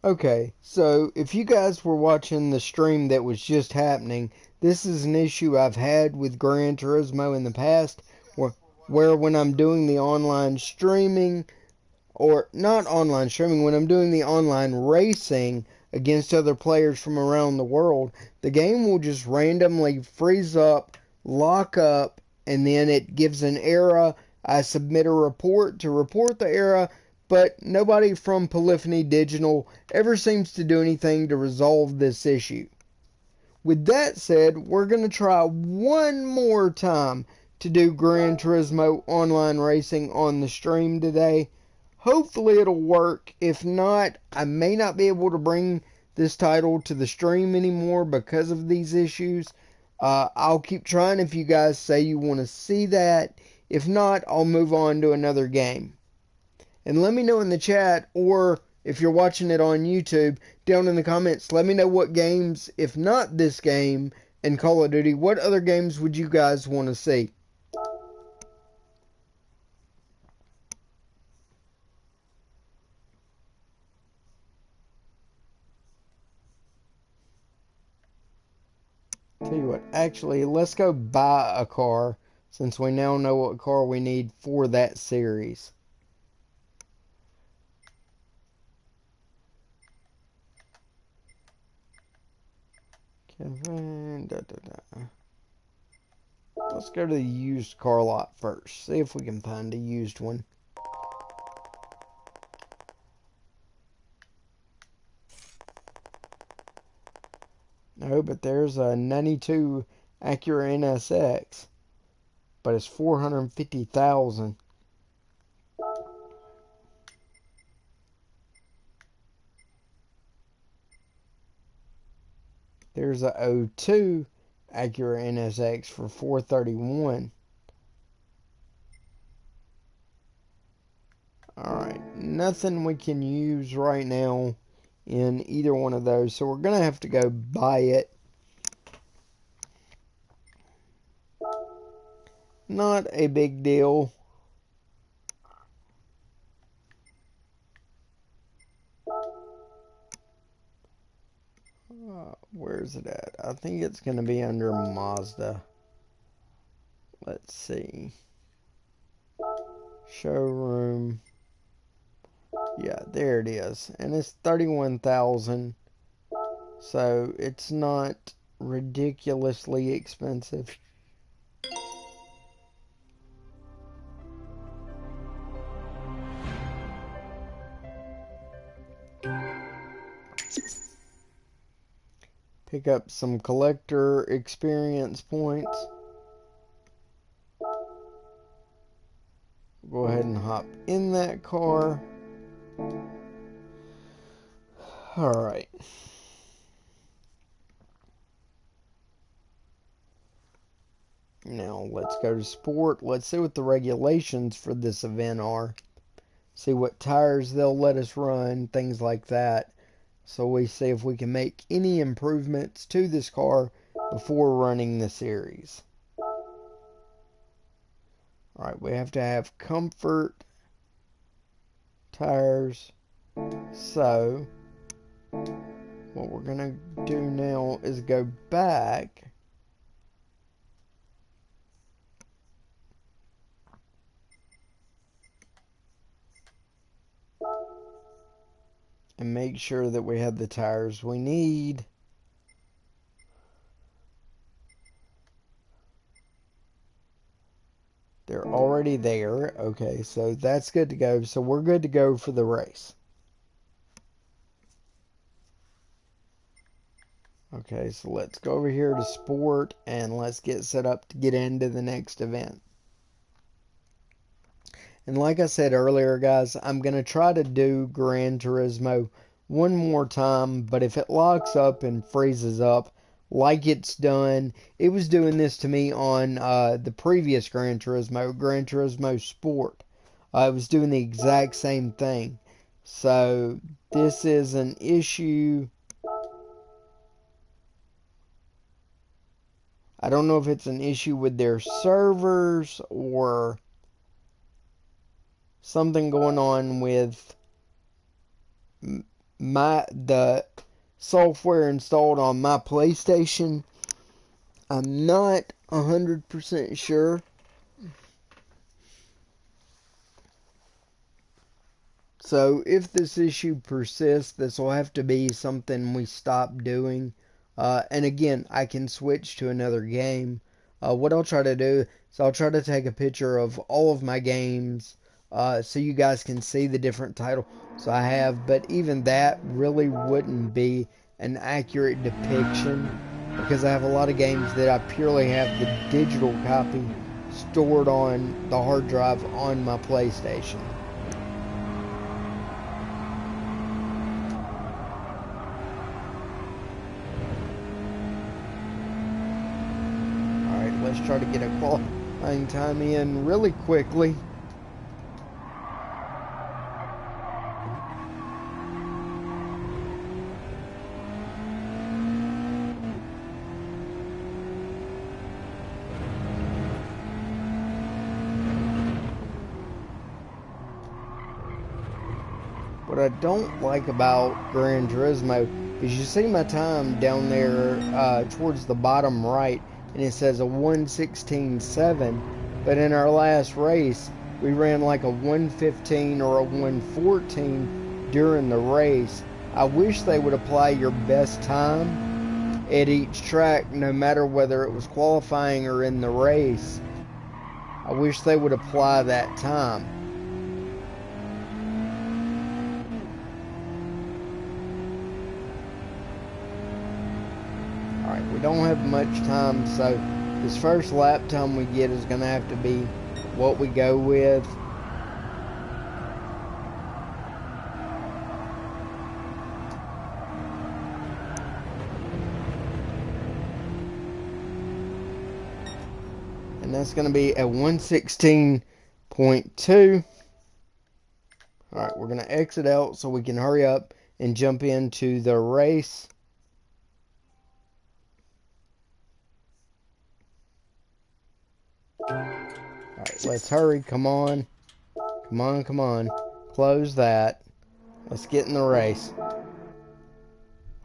Okay, so if you guys were watching the stream that was just happening, this is an issue I've had with Gran Turismo in the past, where when I'm doing the online streaming, or not online streaming, when I'm doing the online racing against other players from around the world, the game will just randomly freeze up, lock up, and then it gives an error. I submit a report to report the error, but nobody from Polyphony Digital ever seems to do anything to resolve this issue. With that said, we're going to try one more time to do Gran Turismo online racing on the stream today. Hopefully it'll work. If not, I may not be able to bring this title to the stream anymore because of these issues. I'll keep trying if you guys say you want to see that. If not, I'll move on to another game. And let me know in the chat, or if you're watching it on YouTube, down in the comments, let me know what games, if not this game and Call of Duty, what other games would you guys want to see? Tell you what, actually, let's go buy a car, since we now know what car we need for that series. Kevin, Let's go to the used car lot first. See if we can find a used one. No, but there's a 92 Acura NSX, but it's 450,000. There's a 02 Acura NSX for 431. Alright, nothing we can use right now in either one of those, so we're going to have to go buy it. Not a big deal. Where is it at? I think it's going to be under Mazda. Let's see. Showroom. Yeah, there it is. And it's 31,000. So it's not ridiculously expensive. Pick up some collector experience points. Go ahead and hop in that car. Alright. Now let's go to sport. Let's see what the regulations for this event are. See what tires they'll let us run, things like that. So we see if we can make any improvements to this car before running the series. Alright, we have to have comfort tires. So what we're going to do now is go back and make sure that we have the tires we need. They're already there. Okay, so that's good to go. So we're good to go for the race. Okay, so let's go over here to sport and let's get set up to get into the next event. And like I said earlier, guys, I'm going to try to do Gran Turismo one more time, but if it locks up and freezes up like it's done, it was doing this to me on the previous Gran Turismo Sport. It was doing the exact same thing. So this is an issue. I don't know if it's an issue with their servers or something going on with the software installed on my PlayStation. I'm not 100% sure. So if this issue persists, this will have to be something we stop doing. And again, I can switch to another game. What I'll try to do is I'll try to take a picture of all of my games so you guys can see the different titles I have. But even that really wouldn't be an accurate depiction because I have a lot of games that I purely have the digital copy stored on the hard drive on my PlayStation. Let's try to get a qualifying time in really quickly. What I don't like about Gran Turismo is you see my time down there towards the bottom right, and it says a 1:16.7, but in our last race we ran like a 1:15 or a 1:14 during the race. I wish they would apply your best time at each track, no matter whether it was qualifying or in the race. I wish they would apply that time. Alright, we don't have much time, so this first lap time we get is going to have to be what we go with. And that's going to be at 1:16.2. Alright, we're going to exit out so we can hurry up and jump into the race. Alright, let's hurry. Come on. Come on, come on. Close that. Let's get in the race.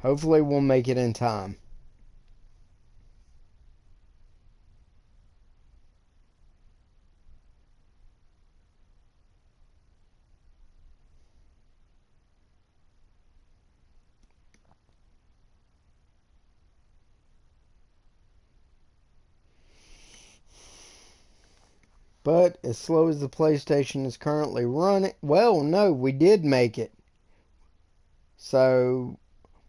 Hopefully we'll make it in time. But as slow as the PlayStation is currently running, well, no, we did make it. So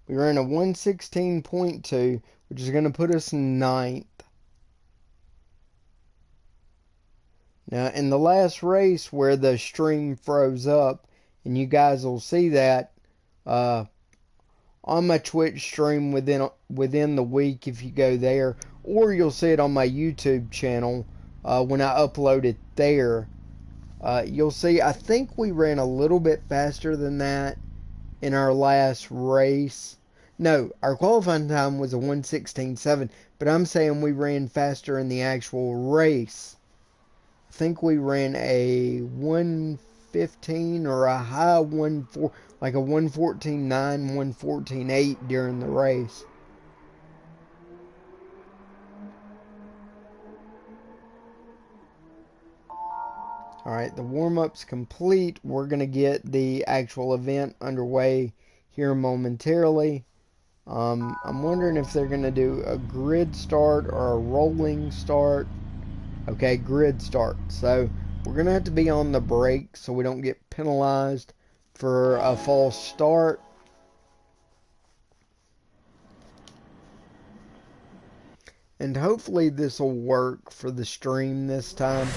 we ran a 1:16.2, which is going to put us ninth. Now, in the last race where the stream froze up, and you guys will see that on my Twitch stream within the week if you go there, or you'll see it on my YouTube channel when I upload it there. You'll see I think we ran a little bit faster than that in our last race. No, our qualifying time was a 1:16.7, but I'm saying we ran faster in the actual race. I think we ran a 1:15 or a high 1:4, like a 1:14.9, 1:14.8 during the race. Alright, the warm-up's complete. We're going to get the actual event underway here momentarily. I'm wondering if they're going to do a grid start or a rolling start. Okay, grid start. So we're going to have to be on the brake so we don't get penalized for a false start. And hopefully this will work for the stream this time.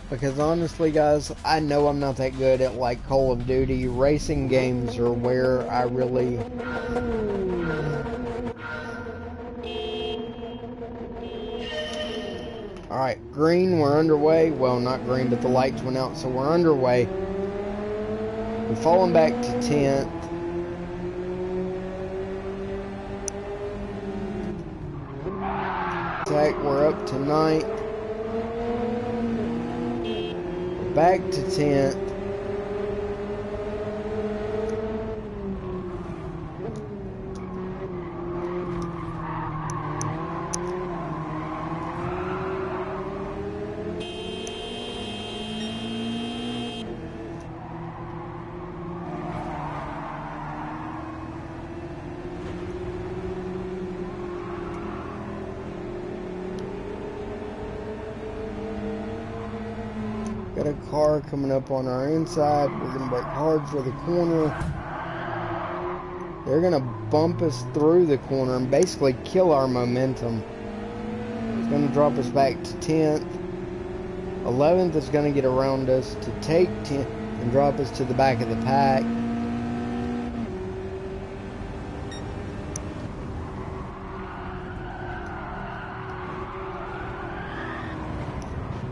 Because honestly, guys, I know I'm not that good at like Call of Duty. Racing games are where I really... Alright, green, we're underway. Well, not green, but the lights went out, so we're underway. We've fallen back to 10th. We're up to 9th. Back to 10th. Got a car coming up on our inside. We're going to brake hard for the corner. They're going to bump us through the corner and basically kill our momentum. It's going to drop us back to 10th. 11th is going to get around us to take 10th and drop us to the back of the pack.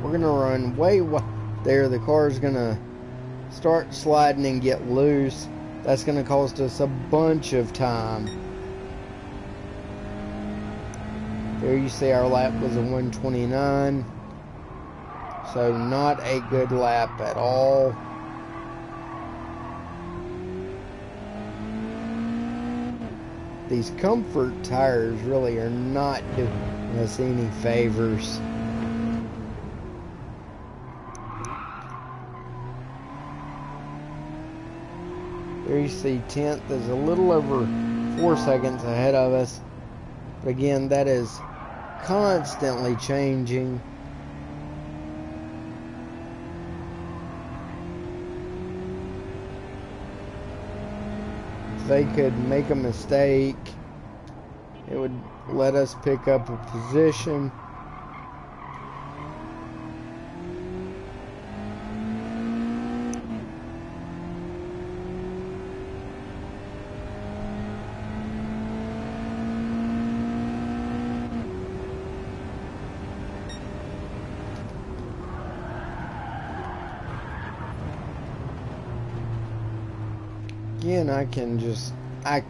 We're going to run way wide there. The car is going to start sliding and get loose. That's going to cost us a bunch of time. There you see our lap was a 129. So not a good lap at all. These comfort tires really are not doing us any favors. There you see 10th is a little over 4 seconds ahead of us. But again, that is constantly changing. If they could make a mistake, it would let us pick up a position. Again, I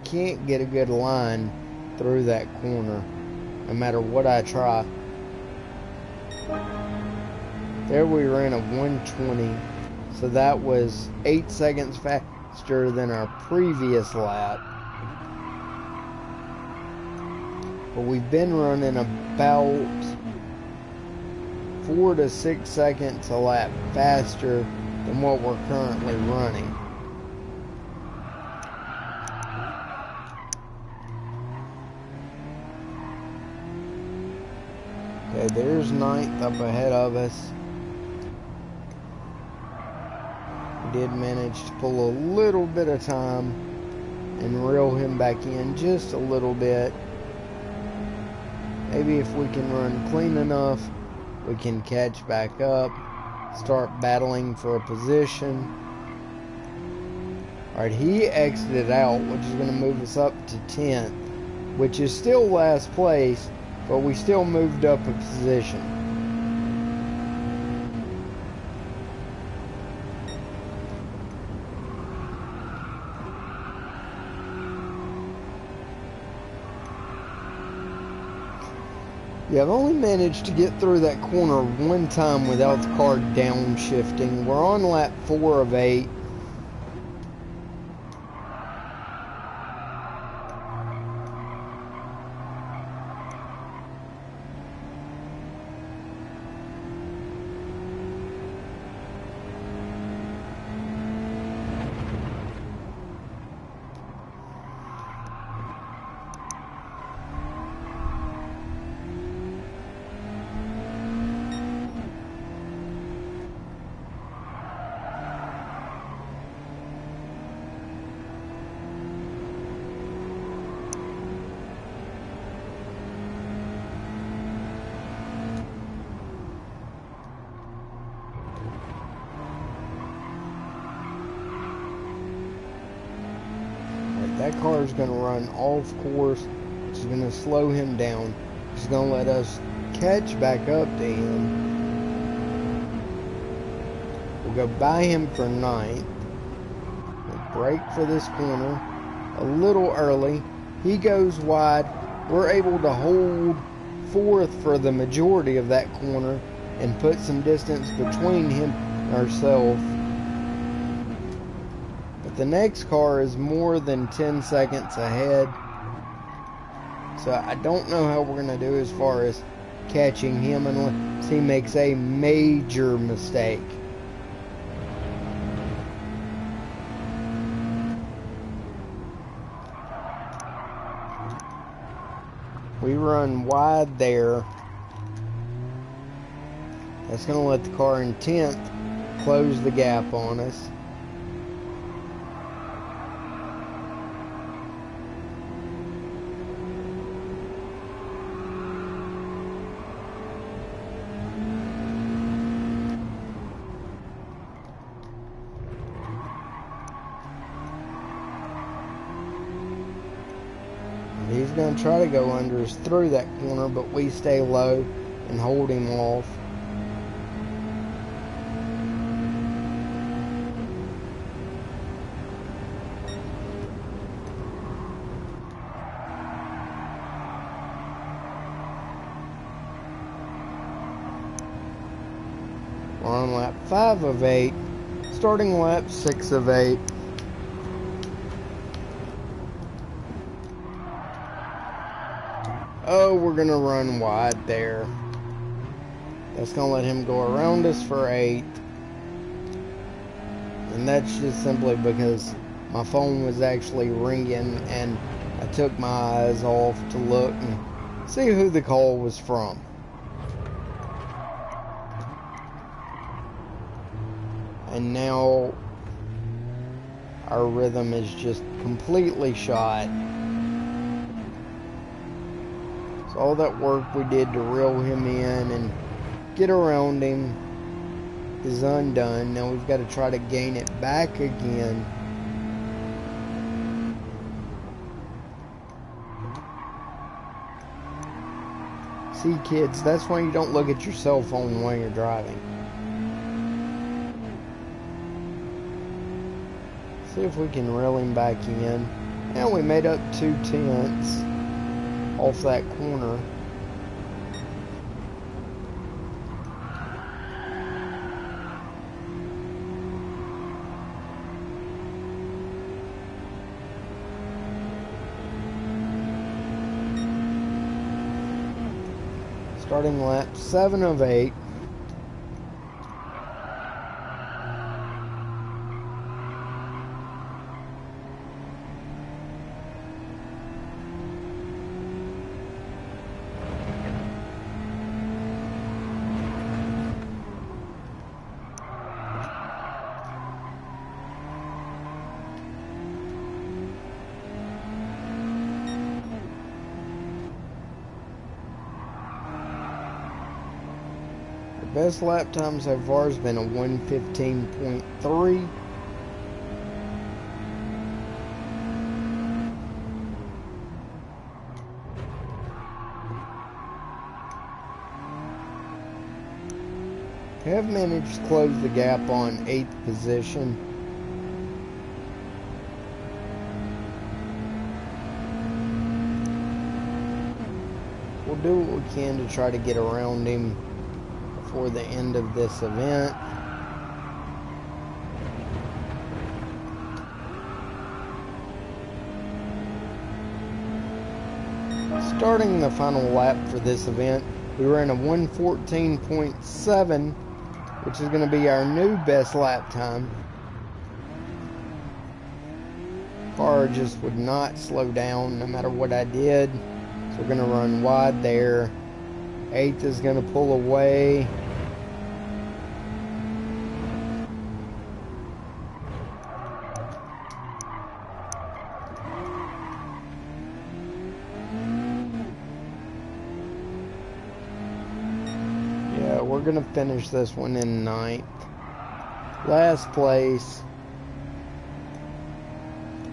can't get a good line through that corner, no matter what I try. There we ran a 120, so that was 8 seconds faster than our previous lap. But we've been running about 4 to 6 seconds a lap faster than what we're currently running. Okay, there's 9th up ahead of us. We did manage to pull a little bit of time and reel him back in just a little bit. Maybe if we can run clean enough, we can catch back up, start battling for a position. Alright, he exited out, which is going to move us up to 10th, which is still last place, but we still moved up a position. Yeah, I've only managed to get through that corner one time without the car downshifting. We're on lap 4 of 8. That car is going to run off course, which is going to slow him down. It's going to let us catch back up to him. We'll go by him for 9th. We'll brake for this corner a little early. He goes wide. We're able to hold 4th for the majority of that corner and put some distance between him and ourselves. The next car is more than 10 seconds ahead, so I don't know how we're going to do as far as catching him unless he makes a major mistake. We run wide there. That's going to let the car in 10th close the gap on us. He's going to try to go under us through that corner, but we stay low and hold him off. We're on lap 5 of 8, starting lap 6 of 8. Oh, we're going to run wide there. That's going to let him go around us for 8th. And that's just simply because my phone was actually ringing and I took my eyes off to look and see who the call was from. And now our rhythm is just completely shot. So all that work we did to reel him in and get around him is undone. Now we've got to try to gain it back again. See, kids, that's why you don't look at your cell phone while you're driving. See if we can reel him back in. And we made up 2/10 off that corner. Starting lap 7 of 8. Best lap time so far has been a 1:15.3. We have managed to close the gap on 8th position. We'll do what we can to try to get around him before the end of this event. Starting the final lap for this event, we ran a 1:14.7, which is going to be our new best lap time. Car just would not slow down no matter what I did. So we're going to run wide there. 8th is going to pull away. Yeah, we're going to finish this one in 9th. Last place.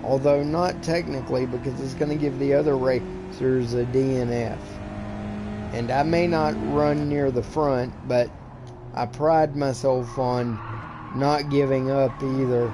Although not technically, because it's going to give the other racers a DNF. And I may not run near the front, but I pride myself on not giving up either.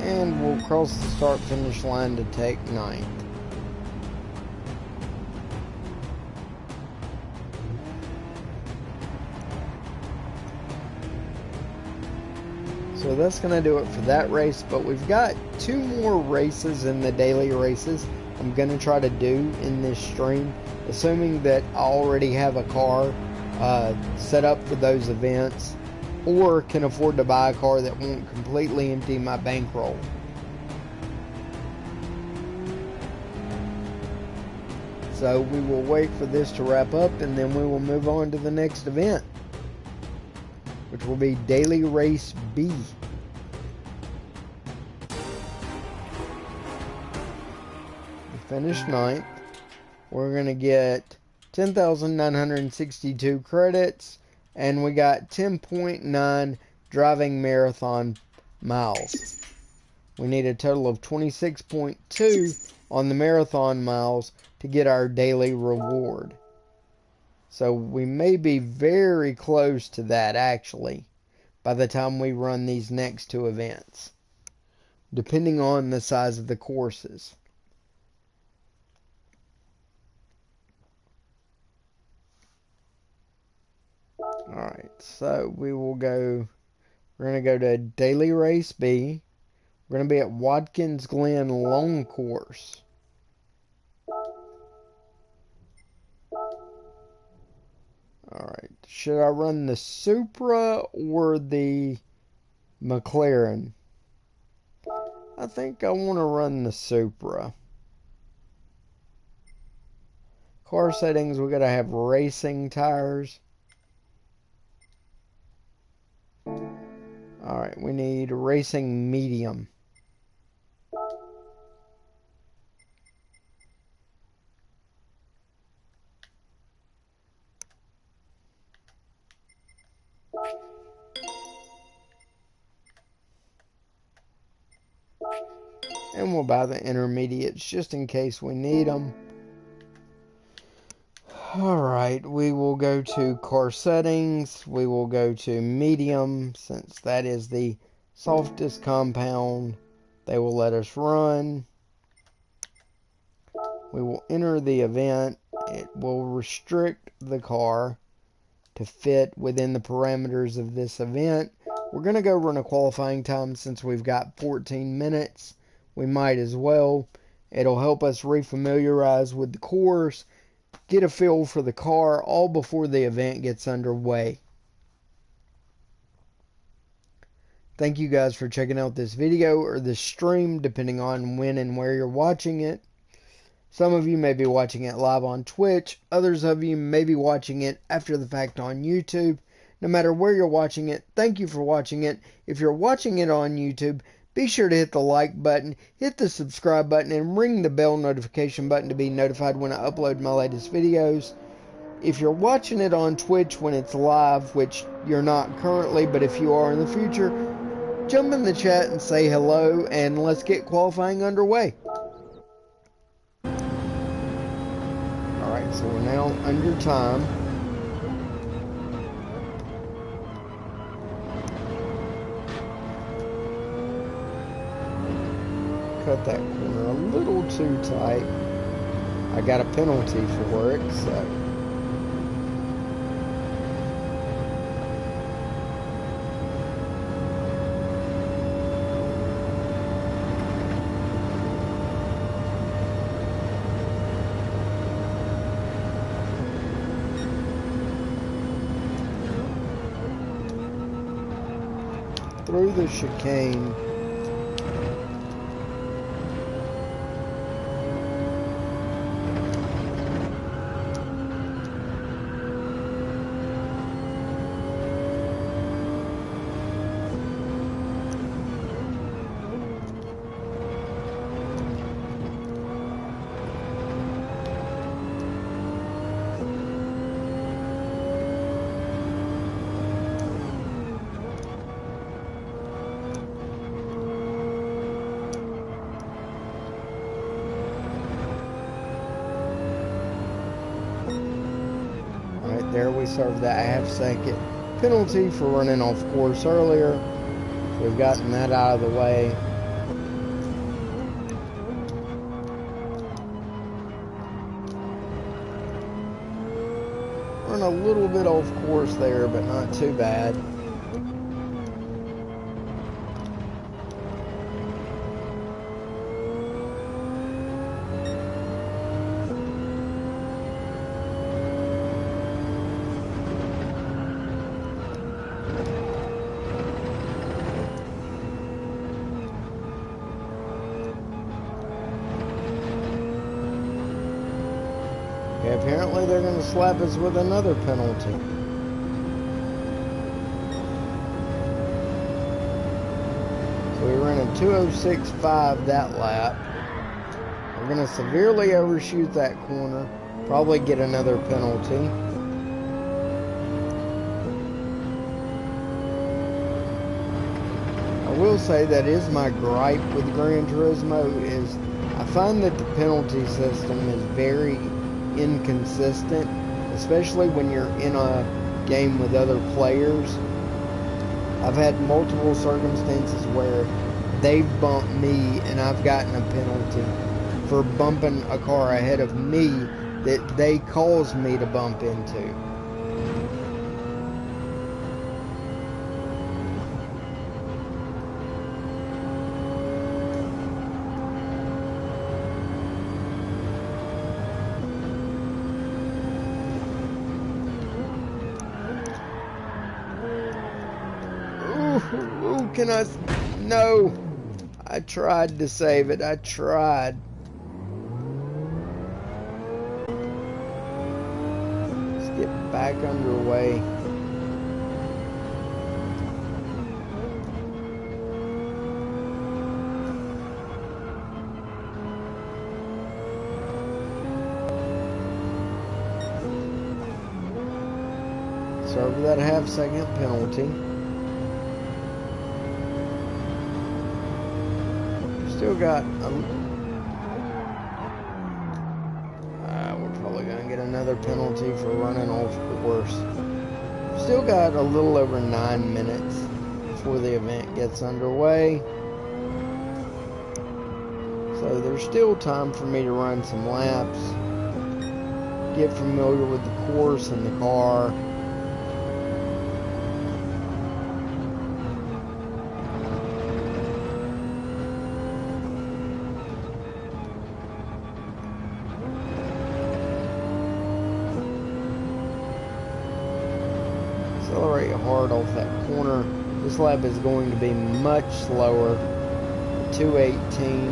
And we'll cross the start-finish line to take 9th. So So that's going to do it for that race, but we've got 2 more races in the daily races I'm going to try to do in this stream, assuming that I already have a car set up for those events, or can afford to buy a car that won't completely empty my bankroll. So we will wait for this to wrap up, and then we will move on to the next event, which will be Daily Race B. We finished 9th. We're going to get 10,962 credits, and we got 10.9 driving marathon miles. We need a total of 26.2 on the marathon miles to get our daily reward. So we may be very close to that, actually, by the time we run these next 2 events, depending on the size of the courses. Alright, so we're going to go to Daily Race B. We're going to be at Watkins Glen Long Course. Alright, should I run the Supra or the McLaren? I think I want to run the Supra. Car settings, we got to have racing tires. Alright, we need racing medium. And we'll buy the intermediates just in case we need them. Alright, we will go to car settings. We will go to medium, since that is the softest compound they will let us run. We will enter the event. It will restrict the car to fit within the parameters of this event. We're going to go run a qualifying time since we've got 14 minutes. We might as well. It'll help us refamiliarize with the course, get a feel for the car, all before the event gets underway. Thank you guys for checking out this video, or this stream, depending on when and where you're watching it. Some of you may be watching it live on Twitch. Others of you may be watching it after the fact on YouTube. No matter where you're watching it, thank you for watching it. If you're watching it on YouTube, be sure to hit the like button, hit the subscribe button, and ring the bell notification button to be notified when I upload my latest videos. If you're watching it on Twitch when it's live, which you're not currently, but if you are in the future, jump in the chat and say hello, and let's get qualifying underway. Alright, so we're now under time. Cut that corner a little too tight. I got a penalty for it, so. Through the chicane. There we served that half-second penalty for running off course earlier. So we've gotten that out of the way. Run a little bit off course there, but not too bad. Okay, apparently they're going to slap us with another penalty. So we ran a 2:06.5 that lap. We're going to severely overshoot that corner. Probably get another penalty. I will say that is my gripe with Gran Turismo, is I find that the penalty system is very inconsistent, especially when you're in a game with other players. I've had multiple circumstances where they've bumped me and I've gotten a penalty for bumping a car ahead of me that they caused me to bump into. Ooh, can I? No. I tried to save it. I tried. Let's get back underway. Serve that half-second penalty. Still got we're probably gonna get another penalty for running off course. Still got a little over 9 minutes before the event gets underway, so there's still time for me to run some laps, get familiar with the course and the car. Accelerate hard off that corner. This lap is going to be much slower. 2:18.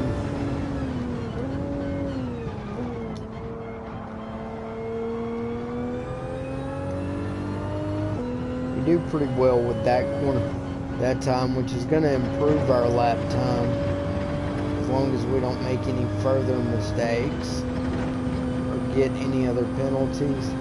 We do pretty well with that corner that time, which is going to improve our lap time as long as we don't make any further mistakes or get any other penalties.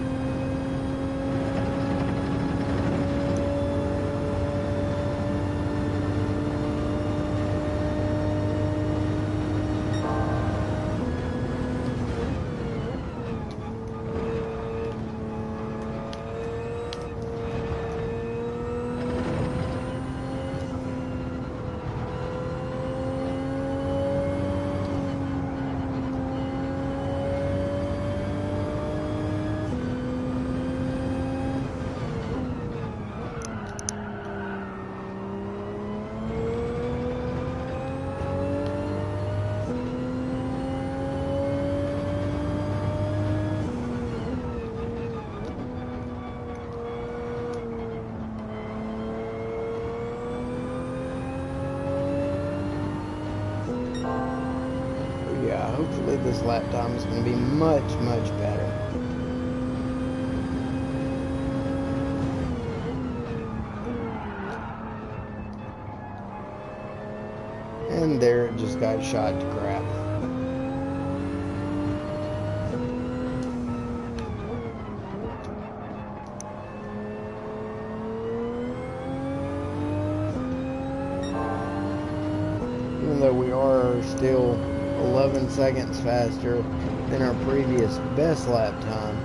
Hopefully this lap time is going to be much, much better. And there it just got shot to crap. Even though we are still 11 seconds faster than our previous best lap time,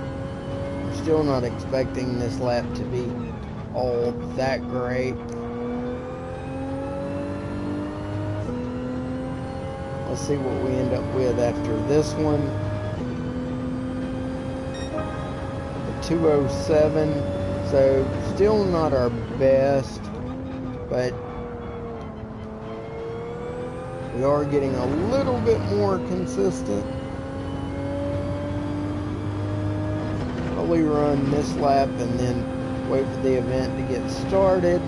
I'm still not expecting this lap to be all that great. Let's see what we end up with after this one. A 2:07, so still not our best, but we are getting a little bit more consistent. Probably run this lap and then wait for the event to get started.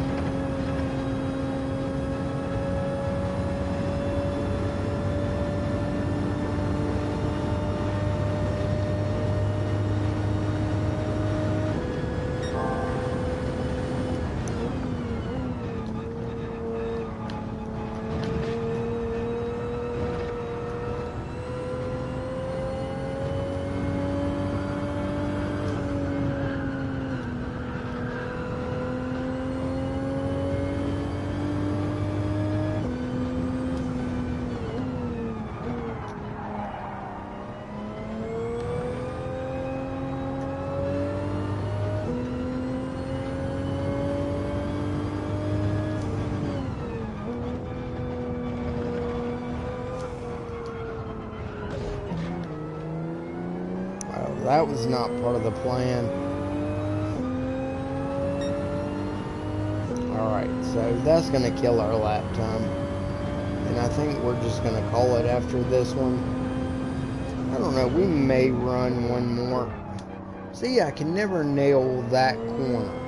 That was not part of the plan. Alright, so that's going to kill our lap time. And I think we're just going to call it after this one. I don't know, we may run one more. See, I can never nail that corner.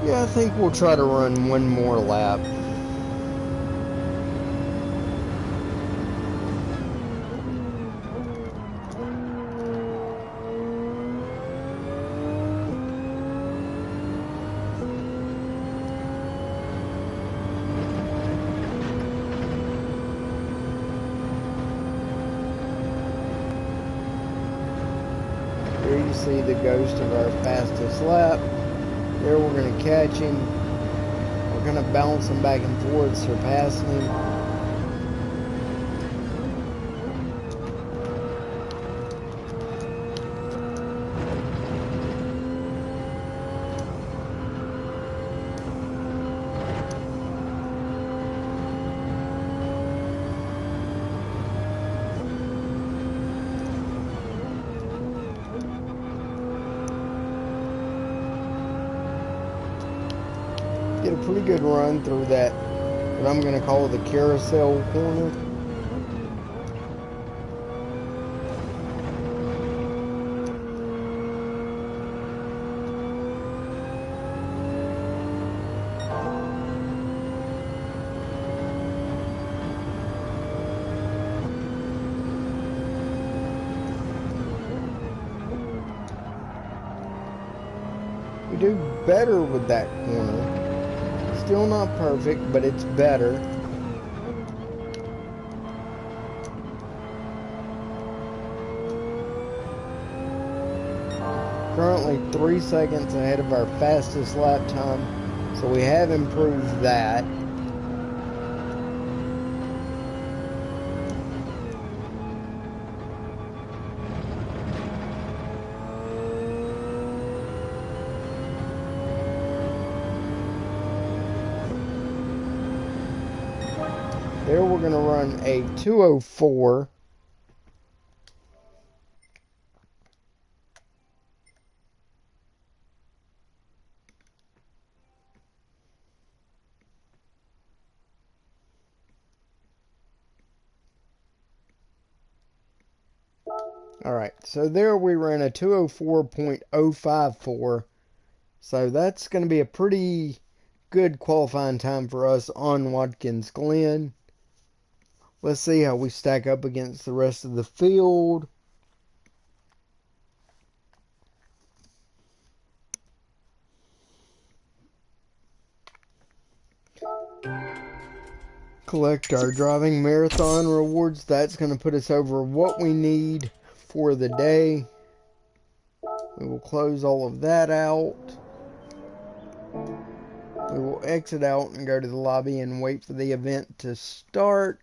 Yeah, I think we'll try to run one more lap. Here you see the ghost of our fastest lap. There we're going to catch him. We're going to bounce him back and forth, surpassing him. Get a pretty good run through that, what I'm going to call the carousel corner. We do better with that corner. Still not perfect, but it's better. Currently 3 seconds ahead of our fastest lap time, so we have improved that. There we're going to run a 2:04. Alright, so there we ran a 2:04.054. So that's going to be a pretty good qualifying time for us on Watkins Glen. Let's see how we stack up against the rest of the field. Collect our driving marathon rewards. That's going to put us over what we need for the day. We will close all of that out. We will exit out and go to the lobby and wait for the event to start.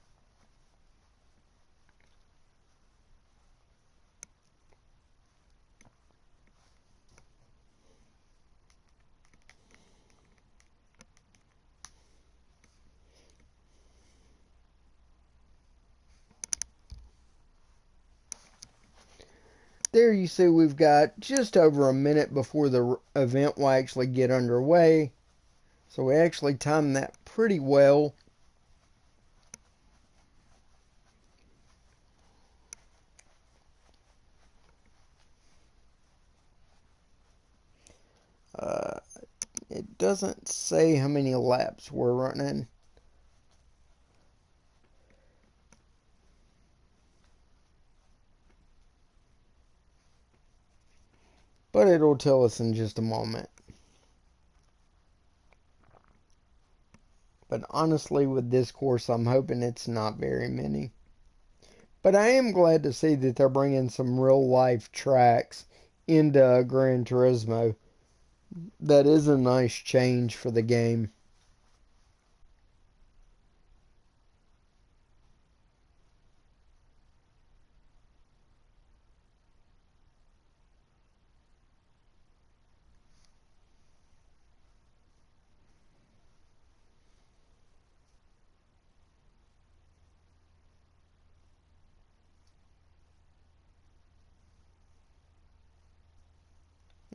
There you see we've got just over a minute before the event will actually get underway. So we actually timed that pretty well. It doesn't say how many laps we're running. But it'll tell us in just a moment. But honestly, with this course, I'm hoping it's not very many. But I am glad to see that they're bringing some real life tracks into Gran Turismo. That is a nice change for the game.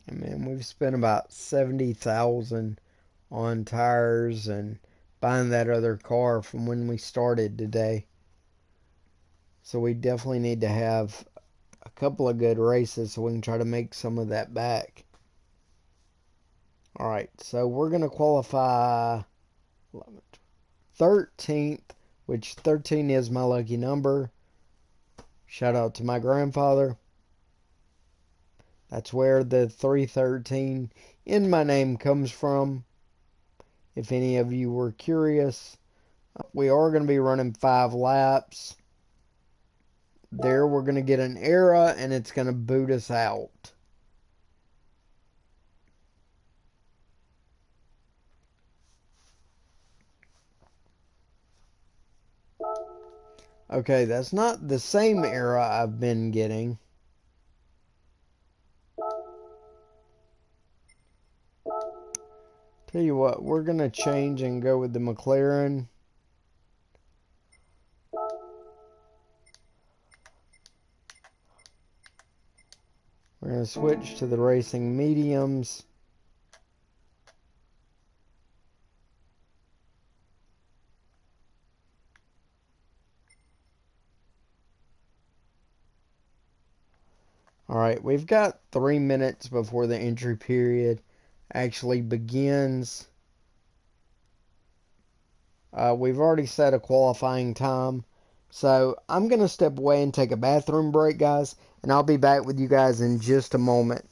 And man, we've spent about 70,000 on tires and buying that other car from when we started today. So we definitely need to have a couple of good races so we can try to make some of that back. All right, so we're going to qualify 13th, which 13 is my lucky number. Shout out to my grandfather. That's where the 313 in my name comes from. If any of you were curious, we are going to be running 5 laps. There, we're going to get an era and it's going to boot us out. Okay, that's not the same era I've been getting. Tell you what, we're going to change and go with the McLaren. We're going to switch to the racing mediums. Alright, we've got 3 minutes before the entry period actually begins. We've already set a qualifying time. So I'm going to step away and take a bathroom break, guys. And I'll be back with you guys in just a moment.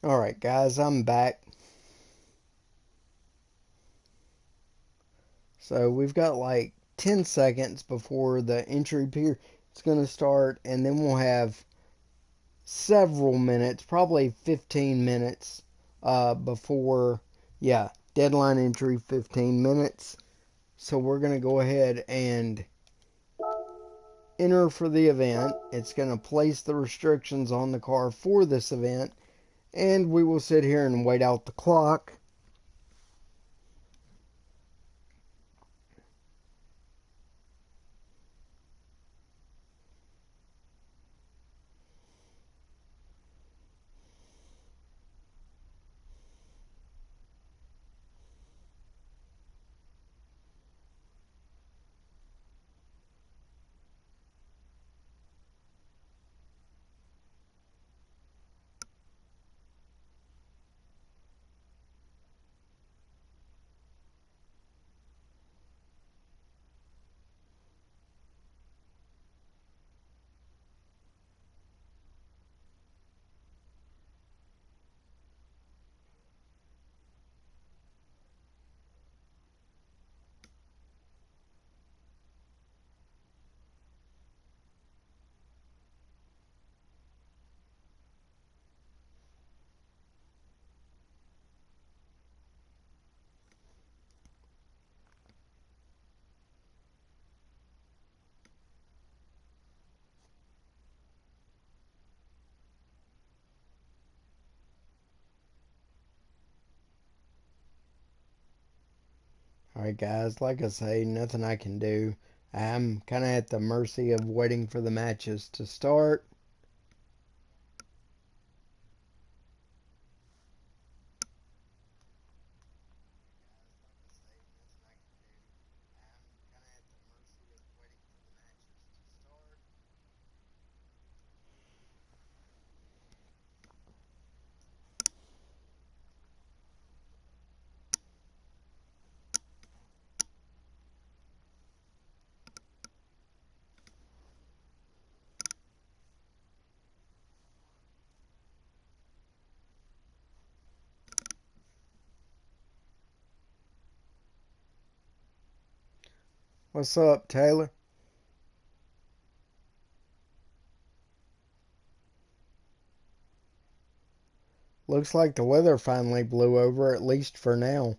Alright, guys, I'm back. So we've got like 10 seconds before the entry period is going to start, and then we'll have several minutes, probably 15 minutes before, yeah, deadline entry 15 minutes. So we're going to go ahead and enter for the event. It's going to place the restrictions on the car for this event, and we will sit here and wait out the clock. Alright, guys, like I say, nothing I can do. I'm kind of at the mercy of waiting for the matches to start. What's up, Taylor? Looks like the weather finally blew over, at least for now.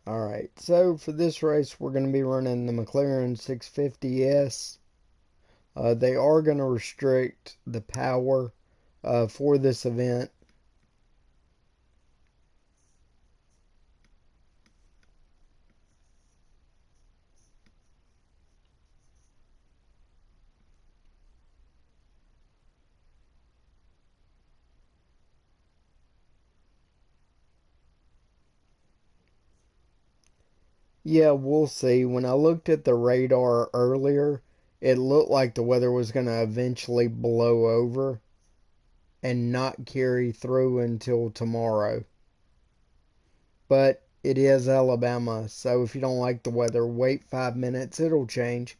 Alright, so for this race, we're going to be running the McLaren 650S. They are going to restrict the power for this event. Yeah, we'll see. When I looked at the radar earlier, it looked like the weather was going to eventually blow over and not carry through until tomorrow. But it is Alabama, so if you don't like the weather, wait 5 minutes, it'll change.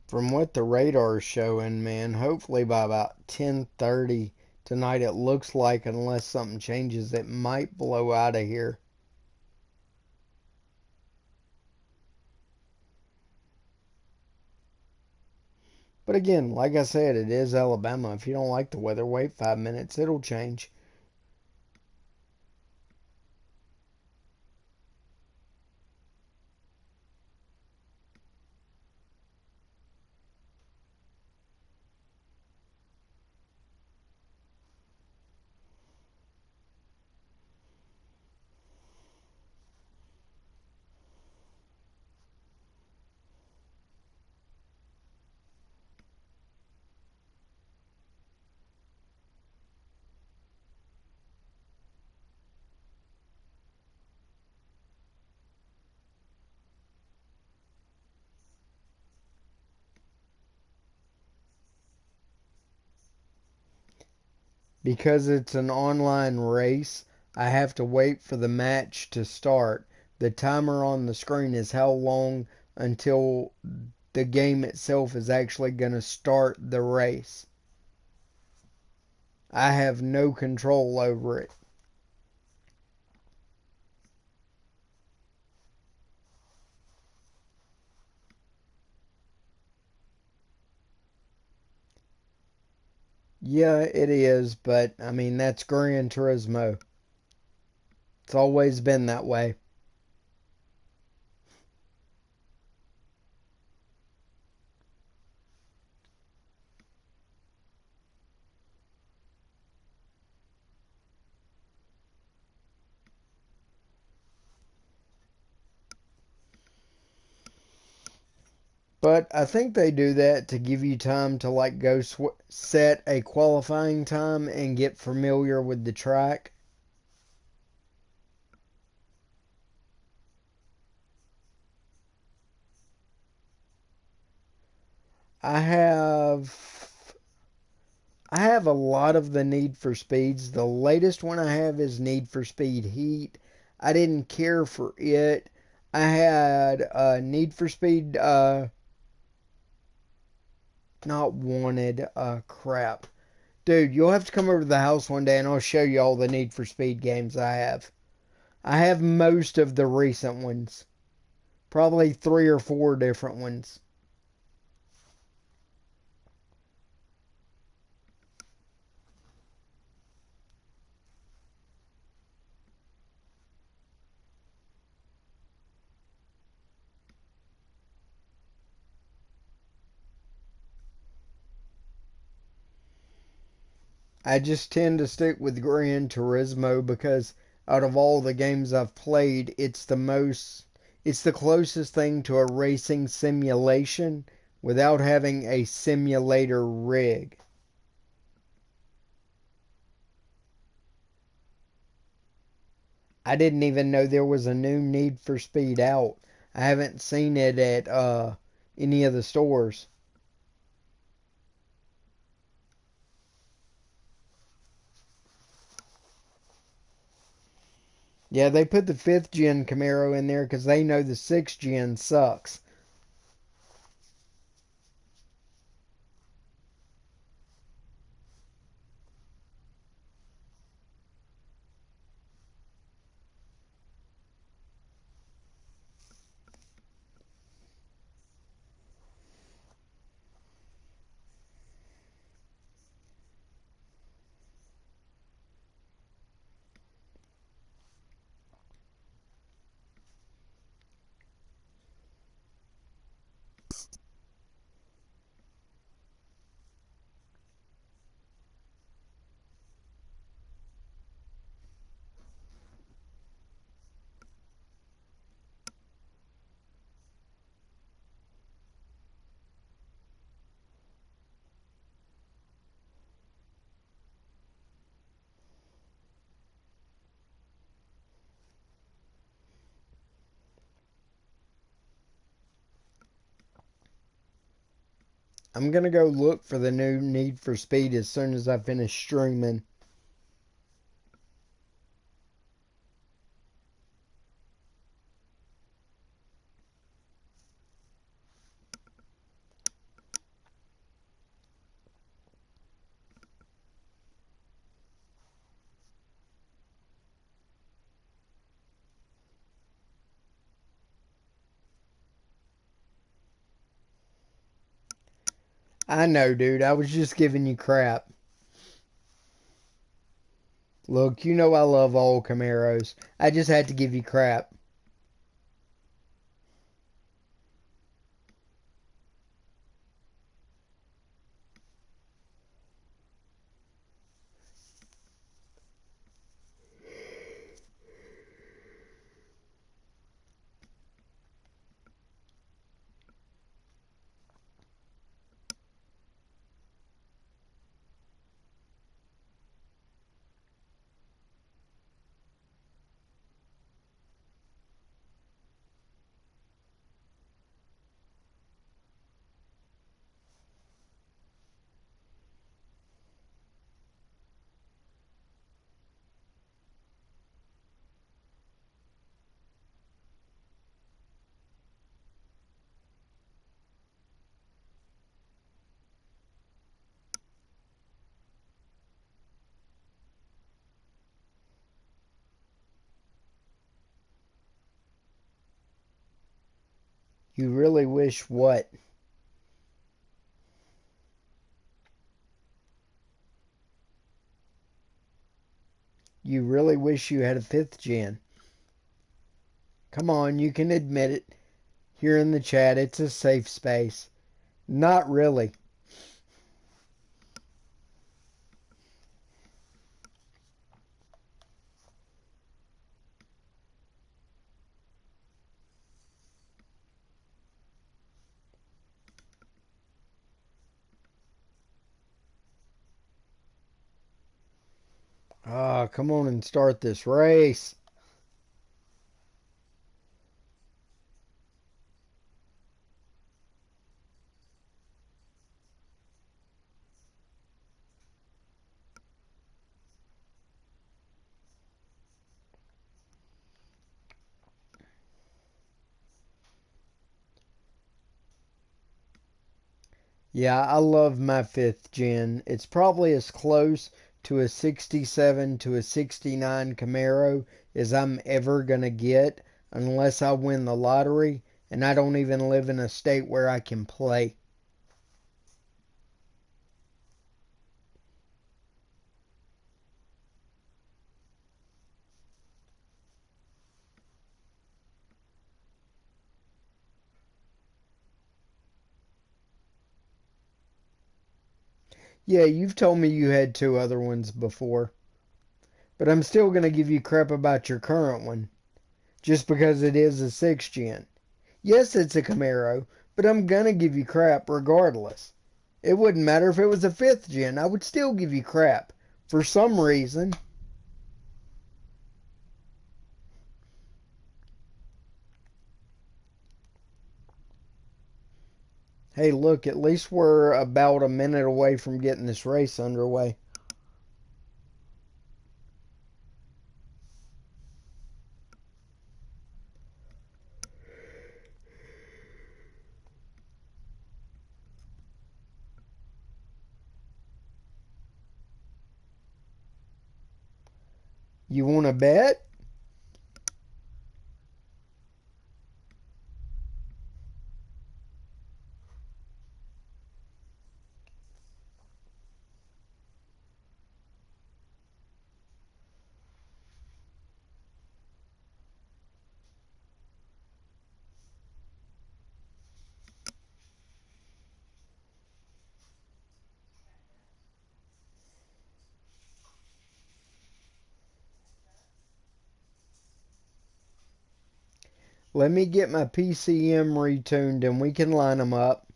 From what the radar is showing, man, hopefully by about 10:30 tonight, it looks like, unless something changes, it might blow out of here. But again, like I said, it is Alabama. If you don't like the weather, wait 5 minutes, it'll change. Because it's an online race, I have to wait for the match to start. The timer on the screen is how long until the game itself is actually going to start the race. I have no control over it. Yeah, it is, but I mean, that's Gran Turismo. It's always been that way. But I think they do that to give you time to like go set a qualifying time and get familiar with the track. I have I have a lot of the Need for Speeds. The latest one I have is Need for Speed Heat. I didn't care for it. I had Need for Speed not wanted crap. Dude, you'll have to come over to the house one day and I'll show you all the Need for Speed games I have. I have most of the recent ones. Probably three or four different ones. I just tend to stick with Gran Turismo because out of all the games I've played, it's the closest thing to a racing simulation without having a simulator rig. I didn't even know there was a new Need for Speed out. I haven't seen it at any of the stores. Yeah, they put the fifth gen Camaro in there because they know the sixth gen sucks. I'm gonna go look for the new Need for Speed as soon as I finish streaming. I know, dude. I was just giving you crap. Look, you know I love all Camaros. I just had to give you crap. You really wish what? You really wish you had a fifth gen. Come on, you can admit it. Here in the chat, it's a safe space. Not really. Ah, come on and start this race. Yeah, I love my fifth gen. It's probably as close to a 67 to a 69 Camaro as I'm ever going to get unless I win the lottery and I don't even live in a state where I can play. Yeah, you've told me you had two other ones before, but I'm still going to give you crap about your current one just because it is a 6th gen. Yes, it's a Camaro, but I'm going to give you crap regardless. It wouldn't matter if it was a 5th gen, I would still give you crap for some reason. Hey, look, at least we're about a minute away from getting this race underway. You want to bet? Let me get my PCM retuned and we can line them up.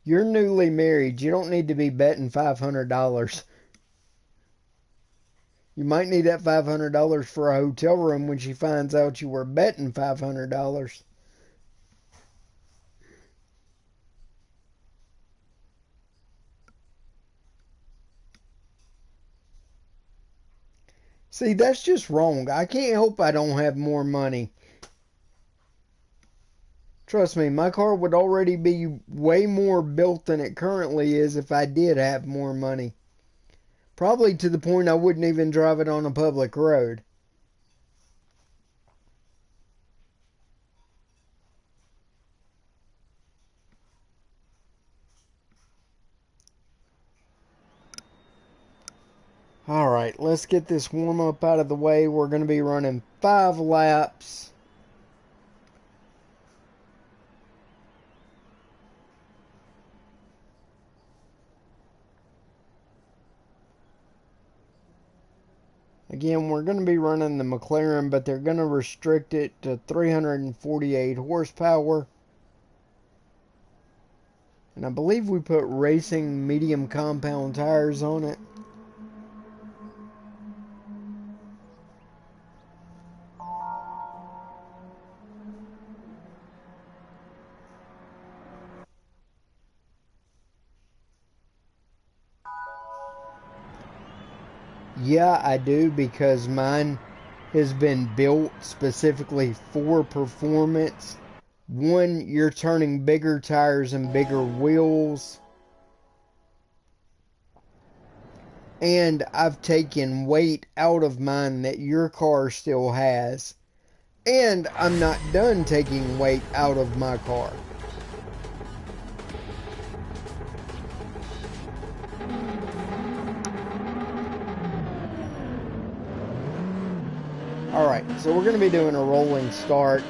You're newly married. You don't need to be betting $500. You might need that $500 for a hotel room when she finds out you were betting $500. See, that's just wrong. I can't help I don't have more money. Trust me, my car would already be way more built than it currently is if I did have more money. Probably to the point I wouldn't even drive it on a public road. Alright, let's get this warm up out of the way. We're going to be running 5 laps. Again, we're going to be running the McLaren, but they're going to restrict it to 348 horsepower. And I believe we put racing medium compound tires on it. Yeah, I do, because mine has been built specifically for performance. One, you're turning bigger tires and bigger wheels. And I've taken weight out of mine that your car still has. And I'm not done taking weight out of my car. Alright, so we're going to be doing a rolling start.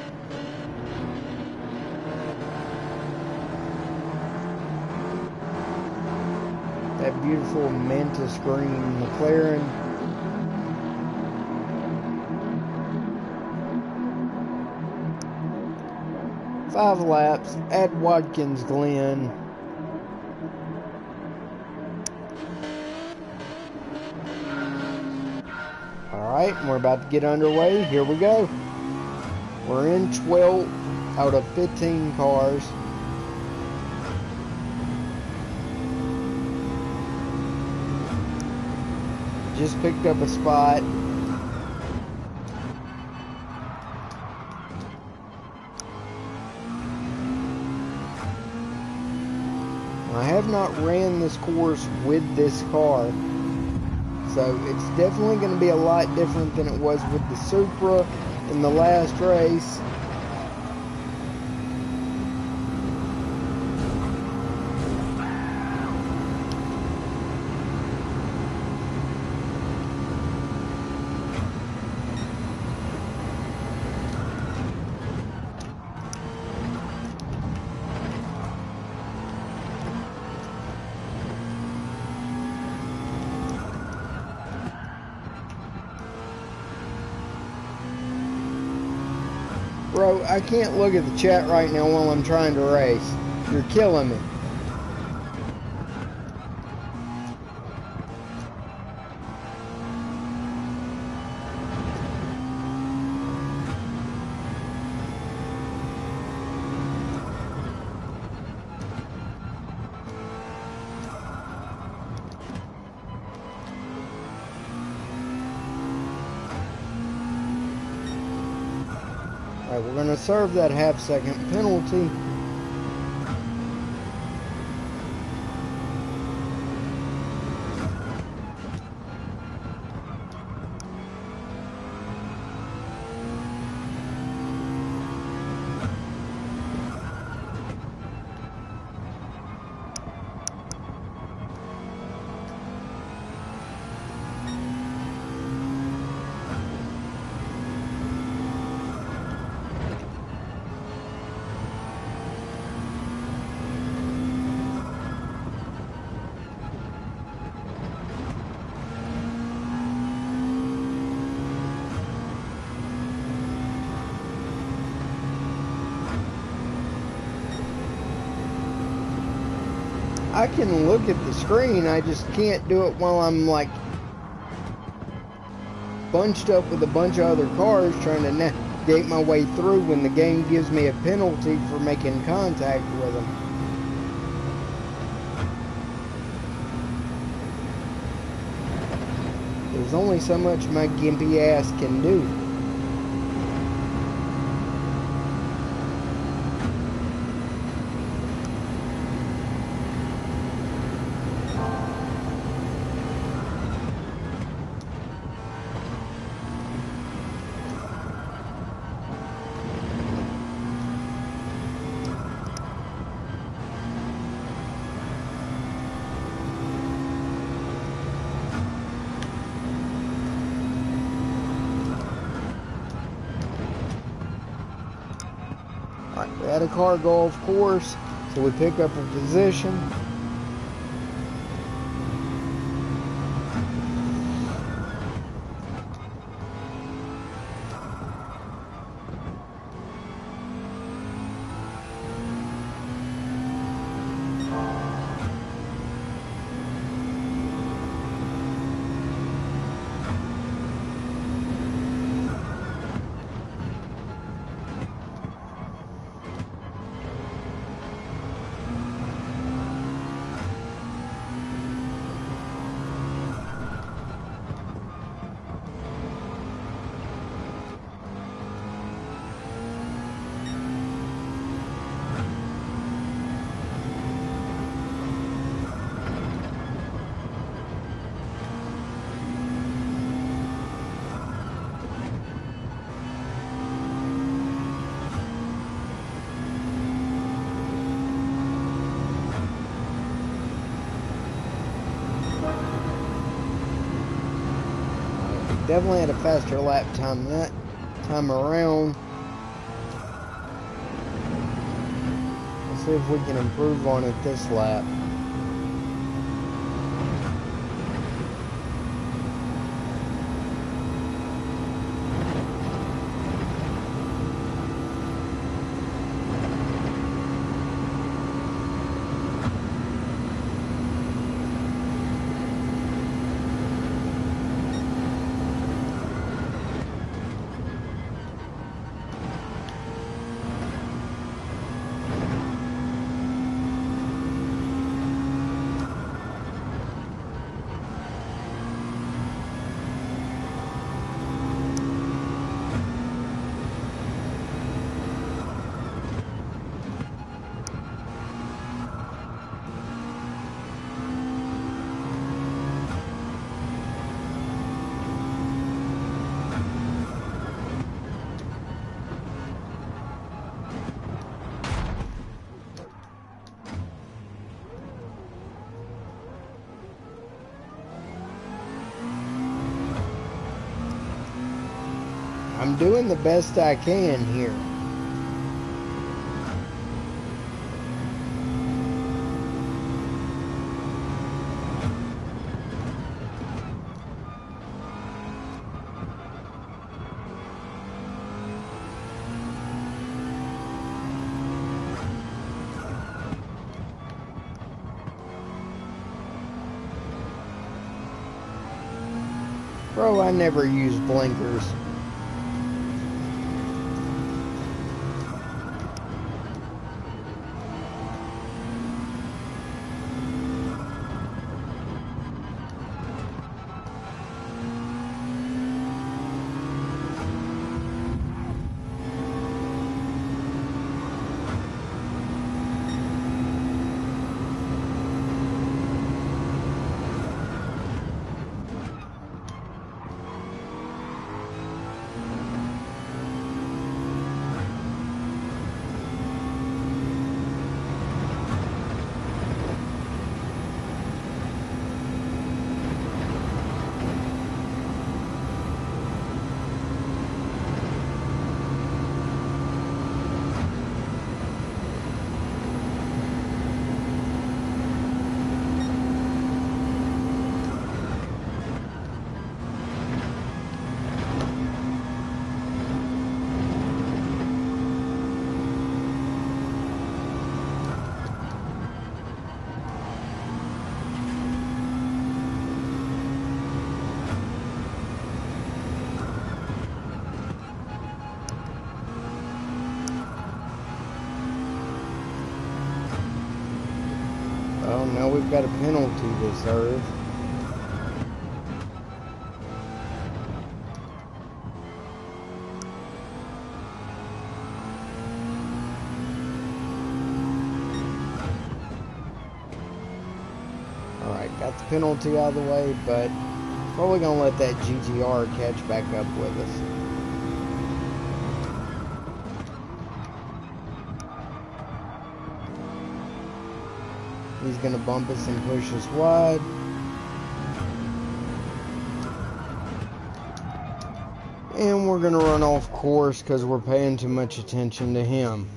That beautiful mantis green McLaren. Five laps at Watkins Glen. Alright, we're about to get underway. Here we go. We're in 12th out of 15 cars. Just picked up a spot. I have not ran this course with this car, so it's definitely going to be a lot different than it was with the Supra in the last race. Bro, I can't look at the chat right now while I'm trying to race. You're killing me. Alright, we're going to serve that half-second penalty. I can look at the screen, I just can't do it while I'm like bunched up with a bunch of other cars trying to navigate my way through when the game gives me a penalty for making contact with them. There's only so much my gimpy ass can do. We had a car go off course, so we pick up a position. Definitely had a faster lap time that time around. Let's see if we can improve on it this lap. I'm doing the best I can here. Bro, I never use blinkers. Oh, now we've got a penalty to serve. Alright, got the penalty out of the way, but probably going to let that GTR catch back up with us. He's going to bump us and push us wide. And we're going to run off course because we're paying too much attention to him.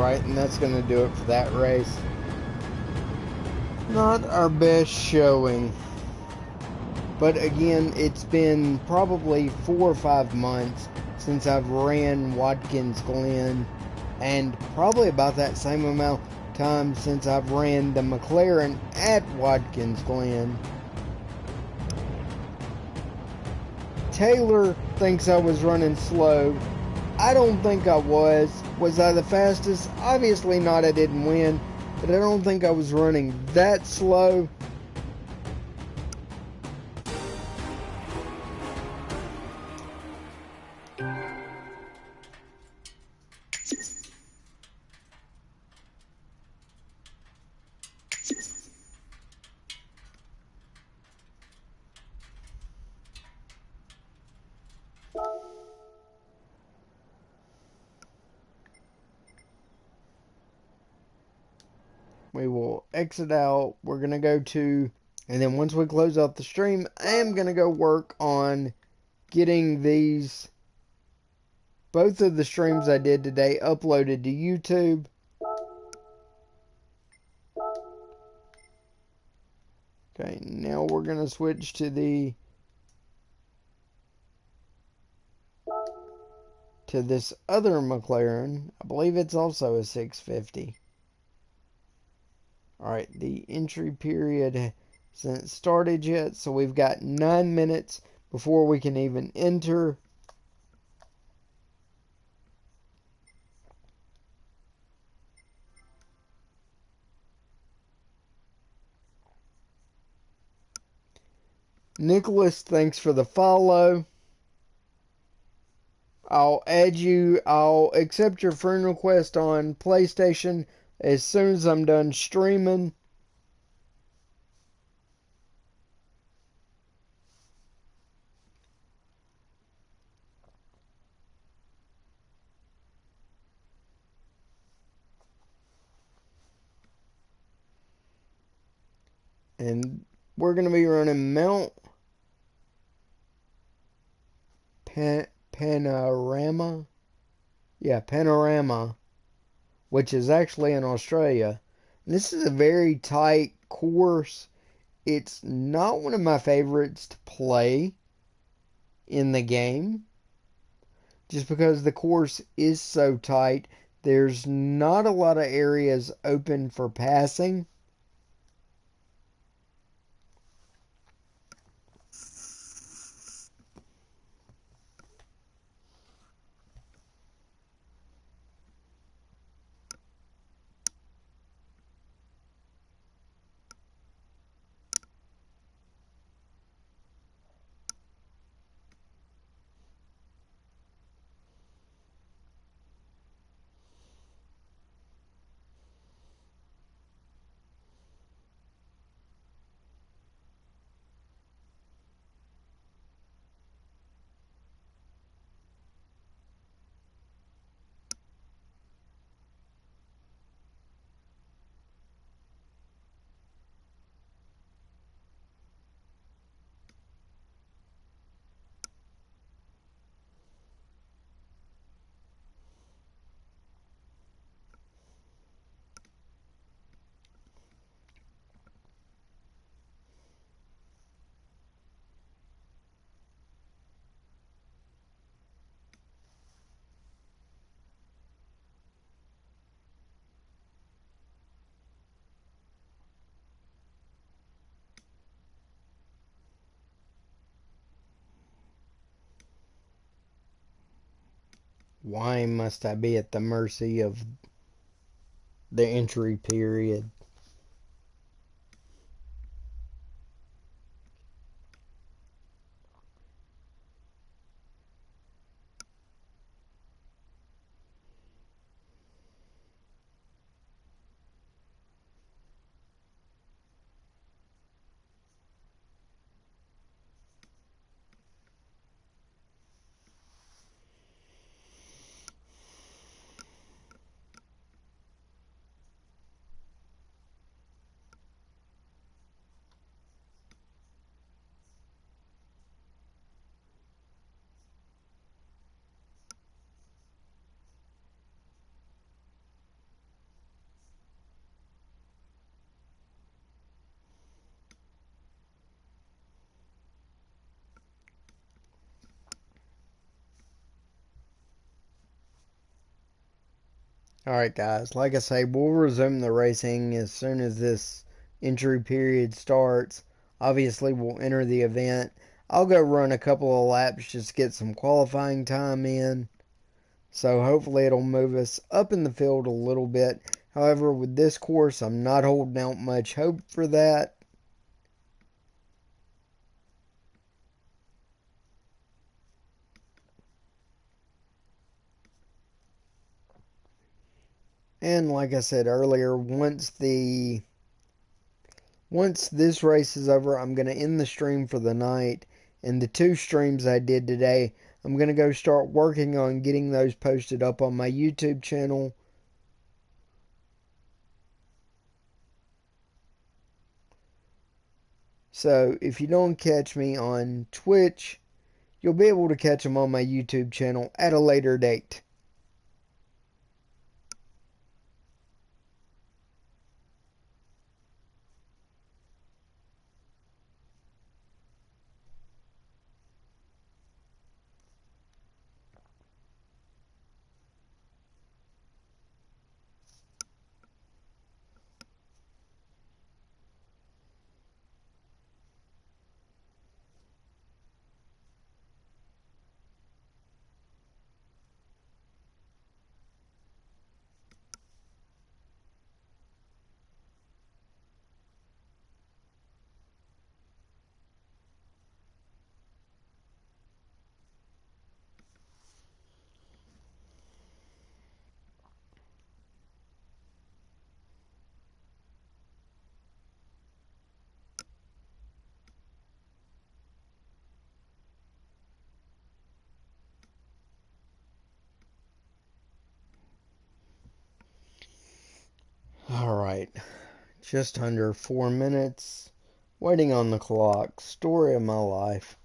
Alright, and that's going to do it for that race. Not our best showing. But again, it's been probably 4 or 5 months since I've ran Watkins Glen, and probably about that same amount of time since I've ran the McLaren at Watkins Glen. Taylor thinks I was running slow. I don't think I was. Was I the fastest? Obviously not, I didn't win, but I don't think I was running that slow. We will exit out. We're going to go to, and then once we close out the stream, I am going to go work on getting these, both of the streams I did today, uploaded to YouTube. Okay, now we're going to switch to this other McLaren. I believe it's also a 650. Alright, the entry period hasn't started yet, so we've got 9 minutes before we can even enter. Nicholas, thanks for the follow. I'll add you. I'll accept your friend request on PlayStation as soon as I'm done streaming. And we're going to be running Mount Panorama. Yeah, Panorama, which is actually in Australia. And this is a very tight course. It's not one of my favorites to play in the game, just because the course is so tight. There's not a lot of areas open for passing. Why must I be at the mercy of the entry period? Alright, guys, like I say, we'll resume the racing as soon as this entry period starts. Obviously, we'll enter the event. I'll go run a couple of laps just to get some qualifying time in. So hopefully it'll move us up in the field a little bit. However, with this course, I'm not holding out much hope for that. And like I said earlier, once this race is over, I'm going to end the stream for the night. And the 2 streams I did today, I'm going to go start working on getting those posted up on my YouTube channel. So if you don't catch me on Twitch, you'll be able to catch them on my YouTube channel at a later date. Alright, just under 4 minutes. Waiting on the clock. Story of my life.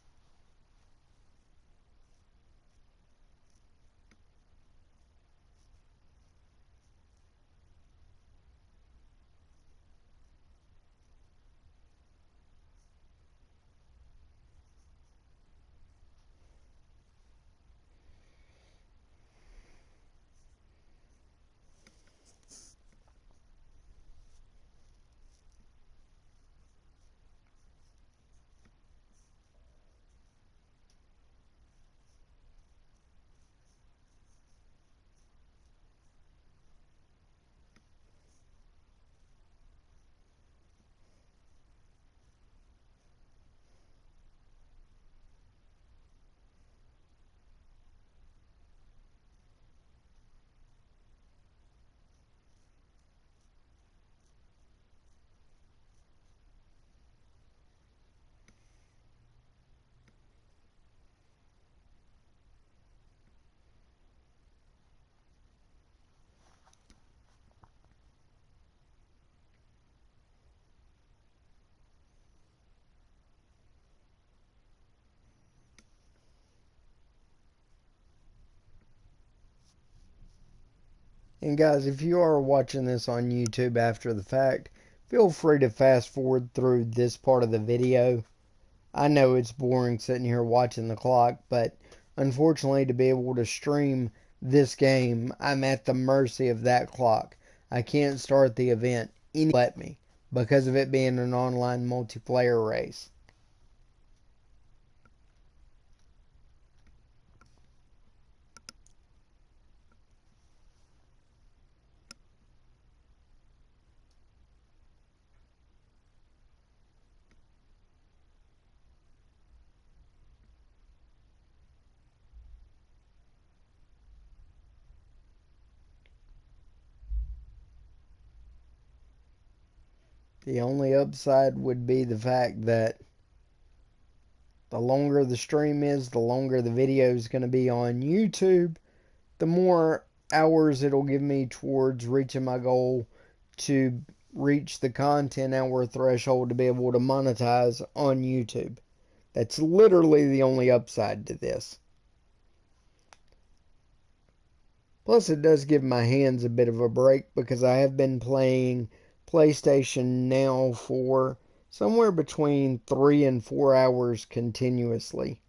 And guys, if you are watching this on YouTube after the fact, feel free to fast forward through this part of the video. I know it's boring sitting here watching the clock, but unfortunately, to be able to stream this game, I'm at the mercy of that clock. I can't start the event any let me because of it being an online multiplayer race. The only upside would be the fact that the longer the stream is, the longer the video is going to be on YouTube, the more hours it'll give me towards reaching my goal to reach the content hour threshold to be able to monetize on YouTube. That's literally the only upside to this. Plus, it does give my hands a bit of a break because I have been playing PlayStation now for somewhere between 3 and 4 hours continuously.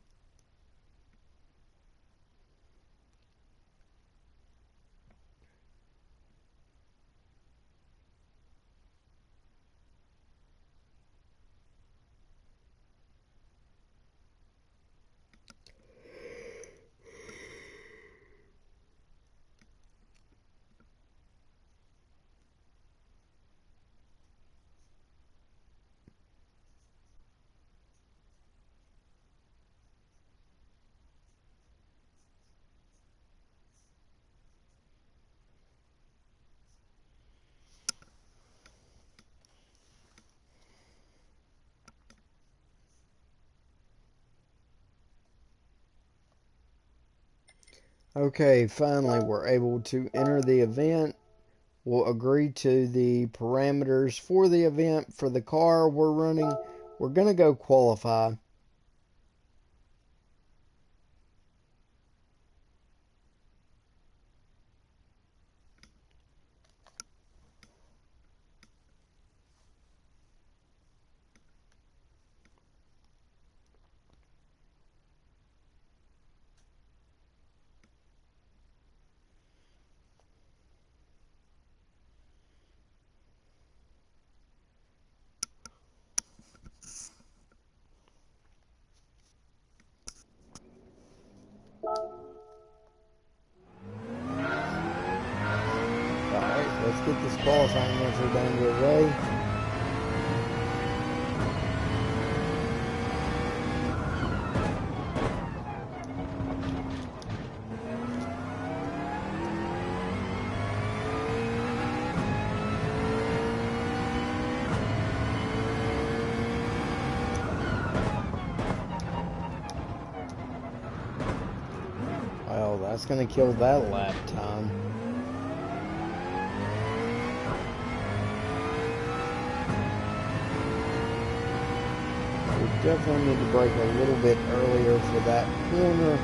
Okay, finally we're able to enter the event. We'll agree to the parameters for the event for the car we're running. We're going to go qualify. Alright, let's get this qualifying effort underway. Well, that's going to kill that lap time. We definitely need to brake a little bit earlier for that corner.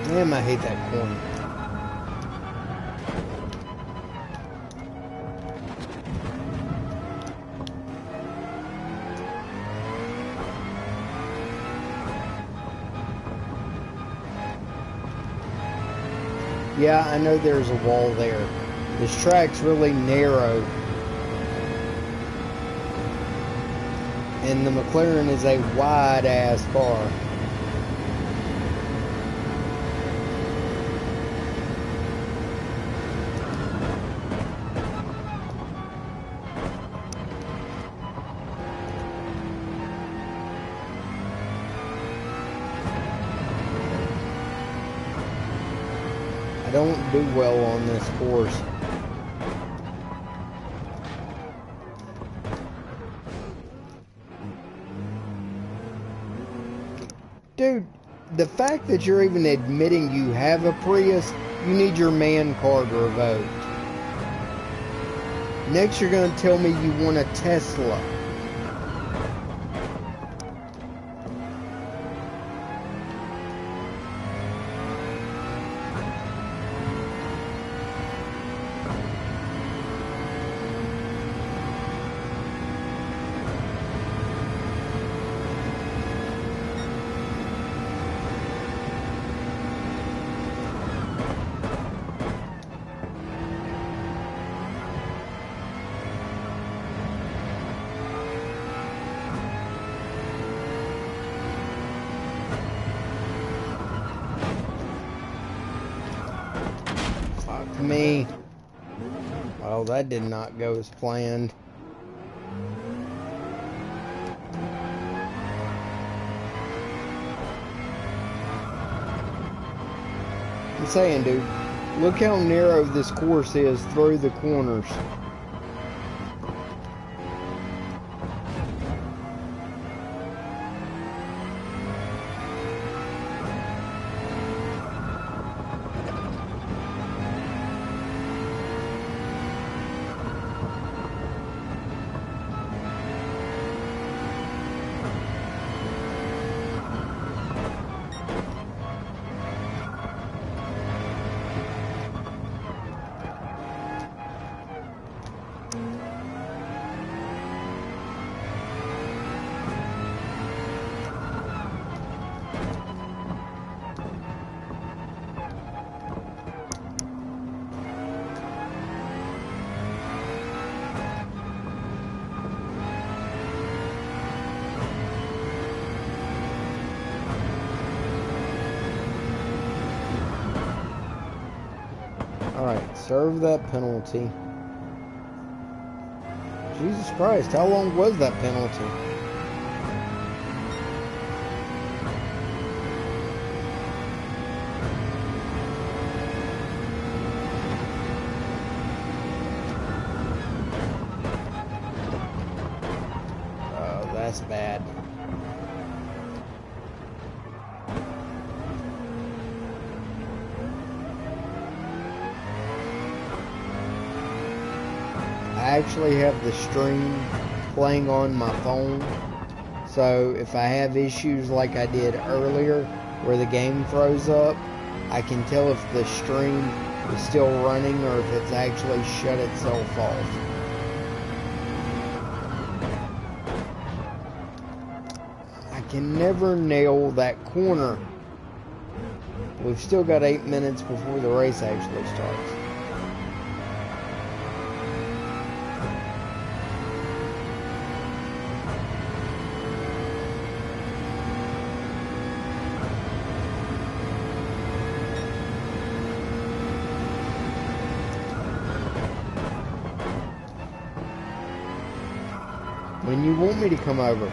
Damn, I hate that corner. Yeah, I know there's a wall there. This track's really narrow. And the McLaren is a wide-ass car. I don't do well on this course. Dude, the fact that you're even admitting you have a Prius, you need your man card revoked. Next, you're going to tell me you want a Tesla. Fuck me. Well, that did not go as planned. I'm saying, dude, look how narrow this course is through the corners. Alright, serve that penalty. Jesus Christ, how long was that penalty? Oh, that's bad. I actually have the stream playing on my phone, so if I have issues like I did earlier where the game froze up, I can tell if the stream is still running or if it's actually shut itself off. I can never nail that corner. We've still got 8 minutes before the race actually starts. When you want me to come over.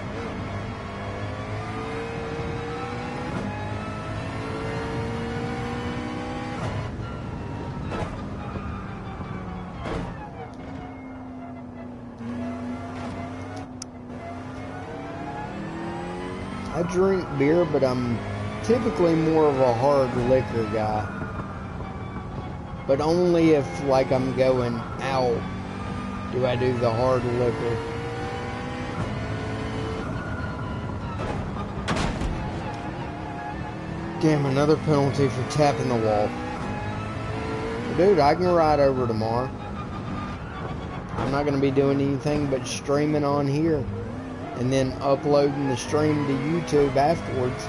I drink beer, but I'm typically more of a hard liquor guy. But only if, like, I'm going out do I do the hard liquor. Damn, another penalty for tapping the wall. Dude, I can ride over tomorrow. I'm not going to be doing anything but streaming on here and then uploading the stream to YouTube afterwards.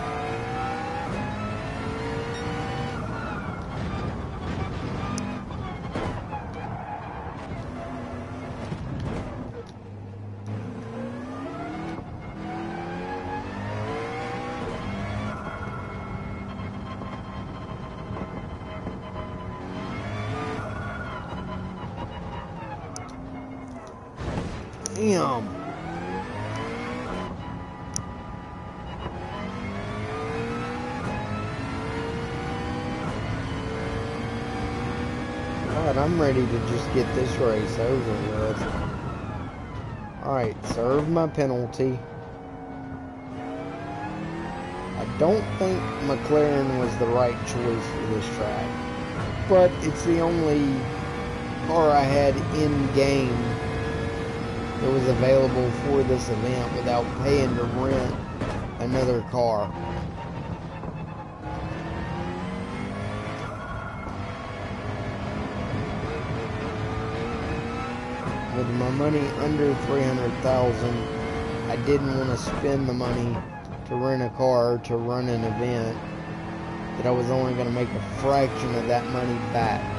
Damn. God, I'm ready to just get this race over with. Alright, serve my penalty. I don't think McLaren was the right choice for this track, but it's the only car I had in game that was available for this event without paying to rent another car. With my money under $300,000, I didn't want to spend the money to rent a car to run an event that I was only going to make a fraction of that money back.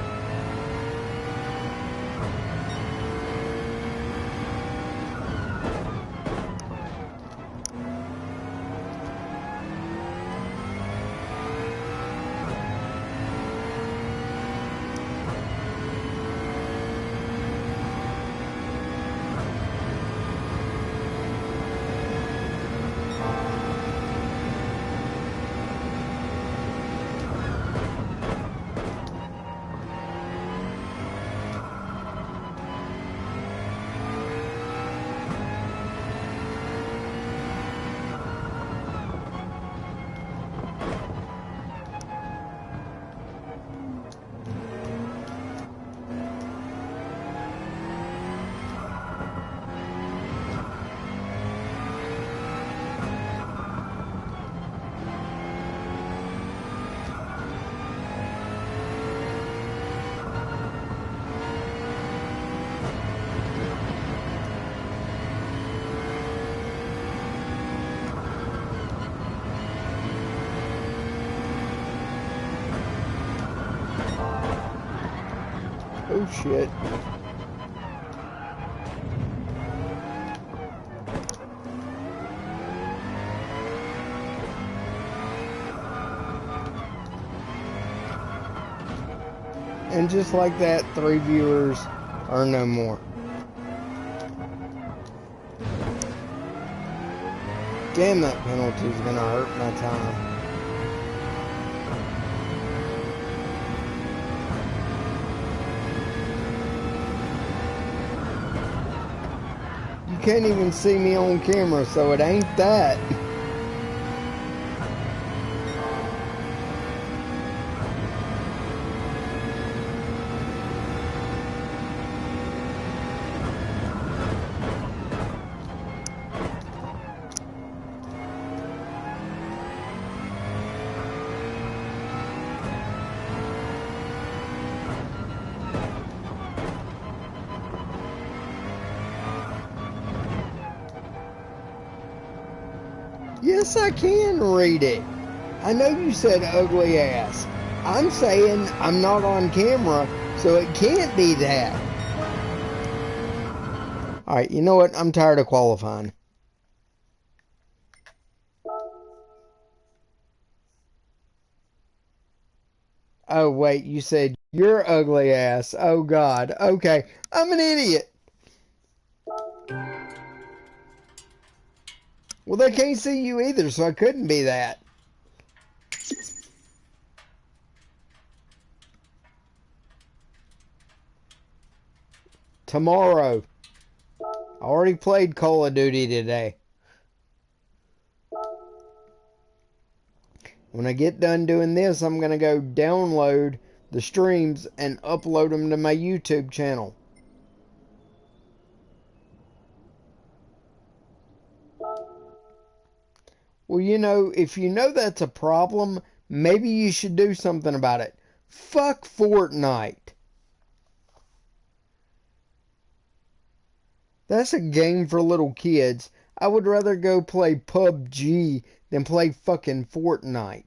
Oh shit. And just like that, 3 viewers are no more. Damn, that penalty is gonna hurt my time. You can't even see me on camera, so it ain't that. Yes, I can read it. I know you said ugly ass. I'm saying I'm not on camera, so it can't be that. Alright, you know what? I'm tired of qualifying. Oh, wait, you said you're ugly ass. Oh, God. Okay, I'm an idiot. Well, they can't see you either, so I couldn't be that. Tomorrow. I already played Call of Duty today. When I get done doing this, I'm going to go download the streams and upload them to my YouTube channel. Well, you know, if you know that's a problem, maybe you should do something about it. Fuck Fortnite. That's a game for little kids. I would rather go play PUBG than play fucking Fortnite.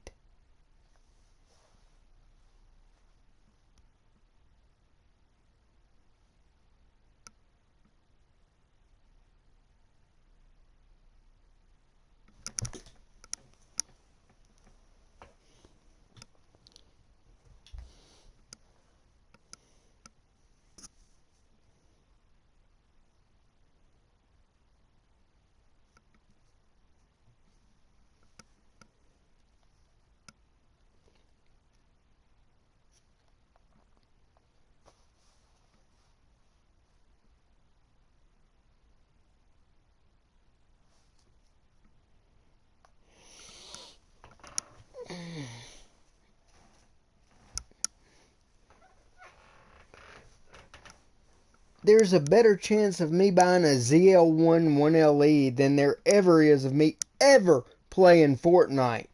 There's a better chance of me buying a ZL1 1LE than there ever is of me ever playing Fortnite.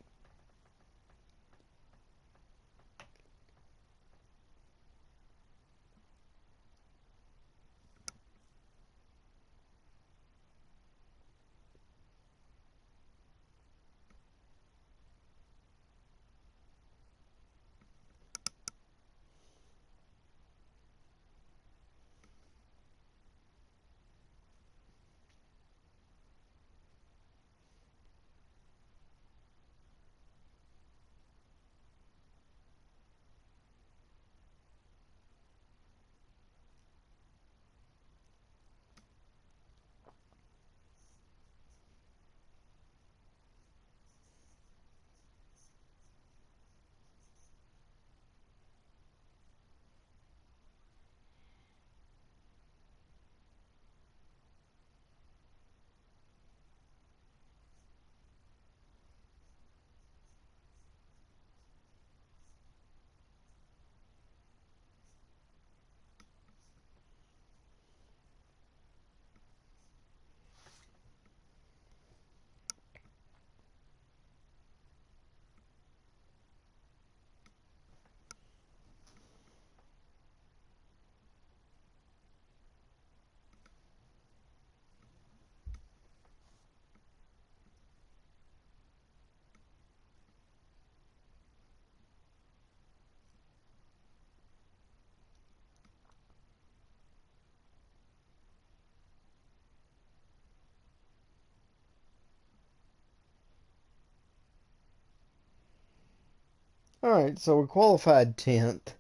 Alright, so we qualified 10th.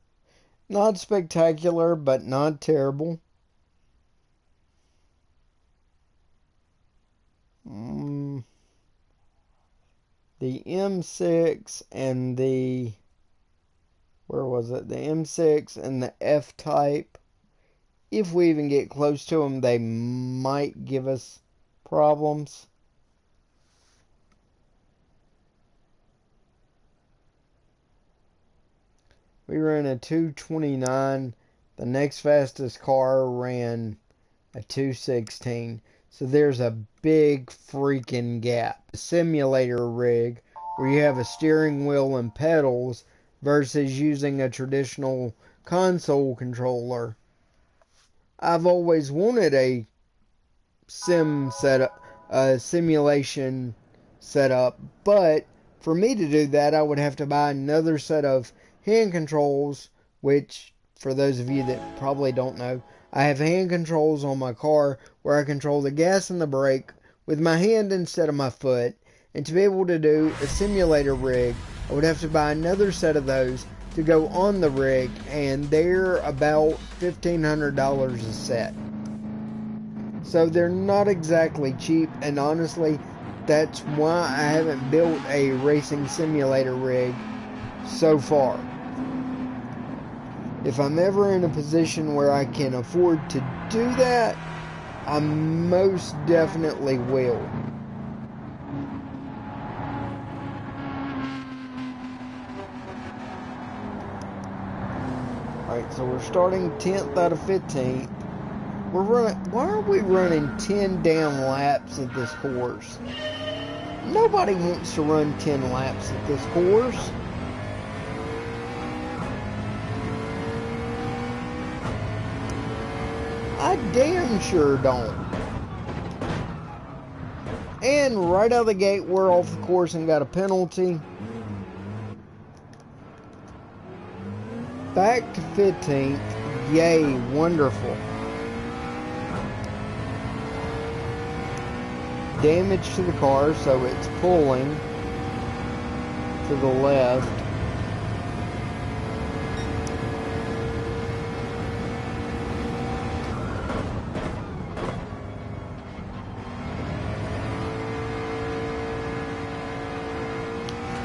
Not spectacular, but not terrible. Mm, the M6 and the, where was it? The M6 and the F-Type. If we even get close to them, they might give us problems. We ran a 229. The next fastest car ran a 216. So there's a big freaking gap. A simulator rig where you have a steering wheel and pedals versus using a traditional console controller. I've always wanted a simulation setup, but for me to do that, I would have to buy another set of hand controls, which, for those of you that probably don't know, I have hand controls on my car where I control the gas and the brake with my hand instead of my foot. And to be able to do a simulator rig, I would have to buy another set of those to go on the rig, and they're about $1,500 a set. So they're not exactly cheap, and honestly, that's why I haven't built a racing simulator rig so far. If I'm ever in a position where I can afford to do that, I most definitely will. Alright, so we're starting 10th out of 15th. Why are we running 10 damn laps at this course? Nobody wants to run 10 laps at this course. I damn sure don't. And right out of the gate, we're off the course and got a penalty. Back to 15th. Yay, wonderful. Damage to the car, so it's pulling to the left.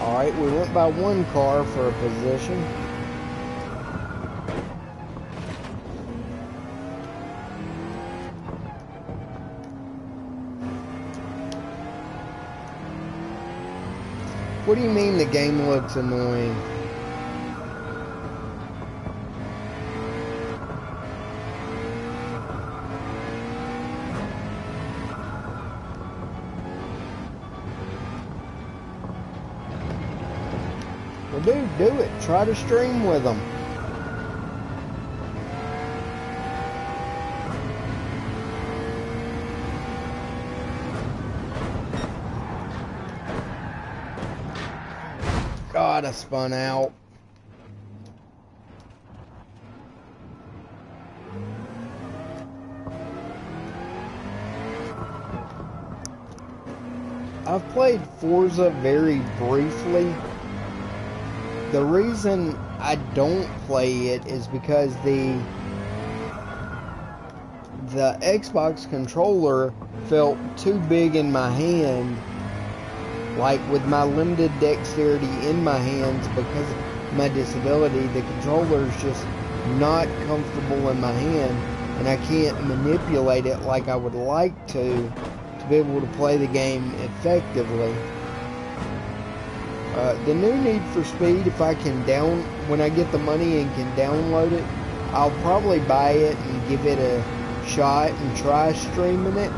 Alright, we went by one car for a position. What do you mean the game looks annoying? Well, dude, do it. Try to stream with them. God, I spun out. I've played Forza very briefly. The reason I don't play it is because the Xbox controller felt too big in my hand. Like, with my limited dexterity in my hands because of my disability, the controller is just not comfortable in my hand, and I can't manipulate it like I would like to be able to play the game effectively. The new Need for Speed, if I can when I get the money and can download it, I'll probably buy it and give it a shot and try streaming it.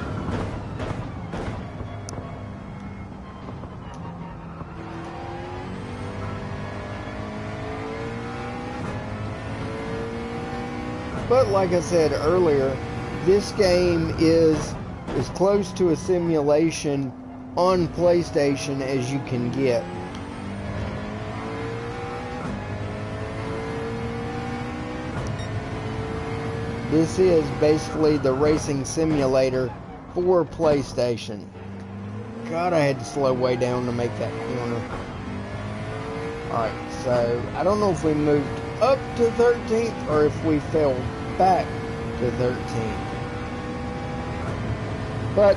But like I said earlier, this game is as close to a simulation on PlayStation as you can get. This is basically the racing simulator for PlayStation. God, I had to slow way down to make that corner. Alright, so I don't know if we moved up to 13th or if we fell back to 13th. But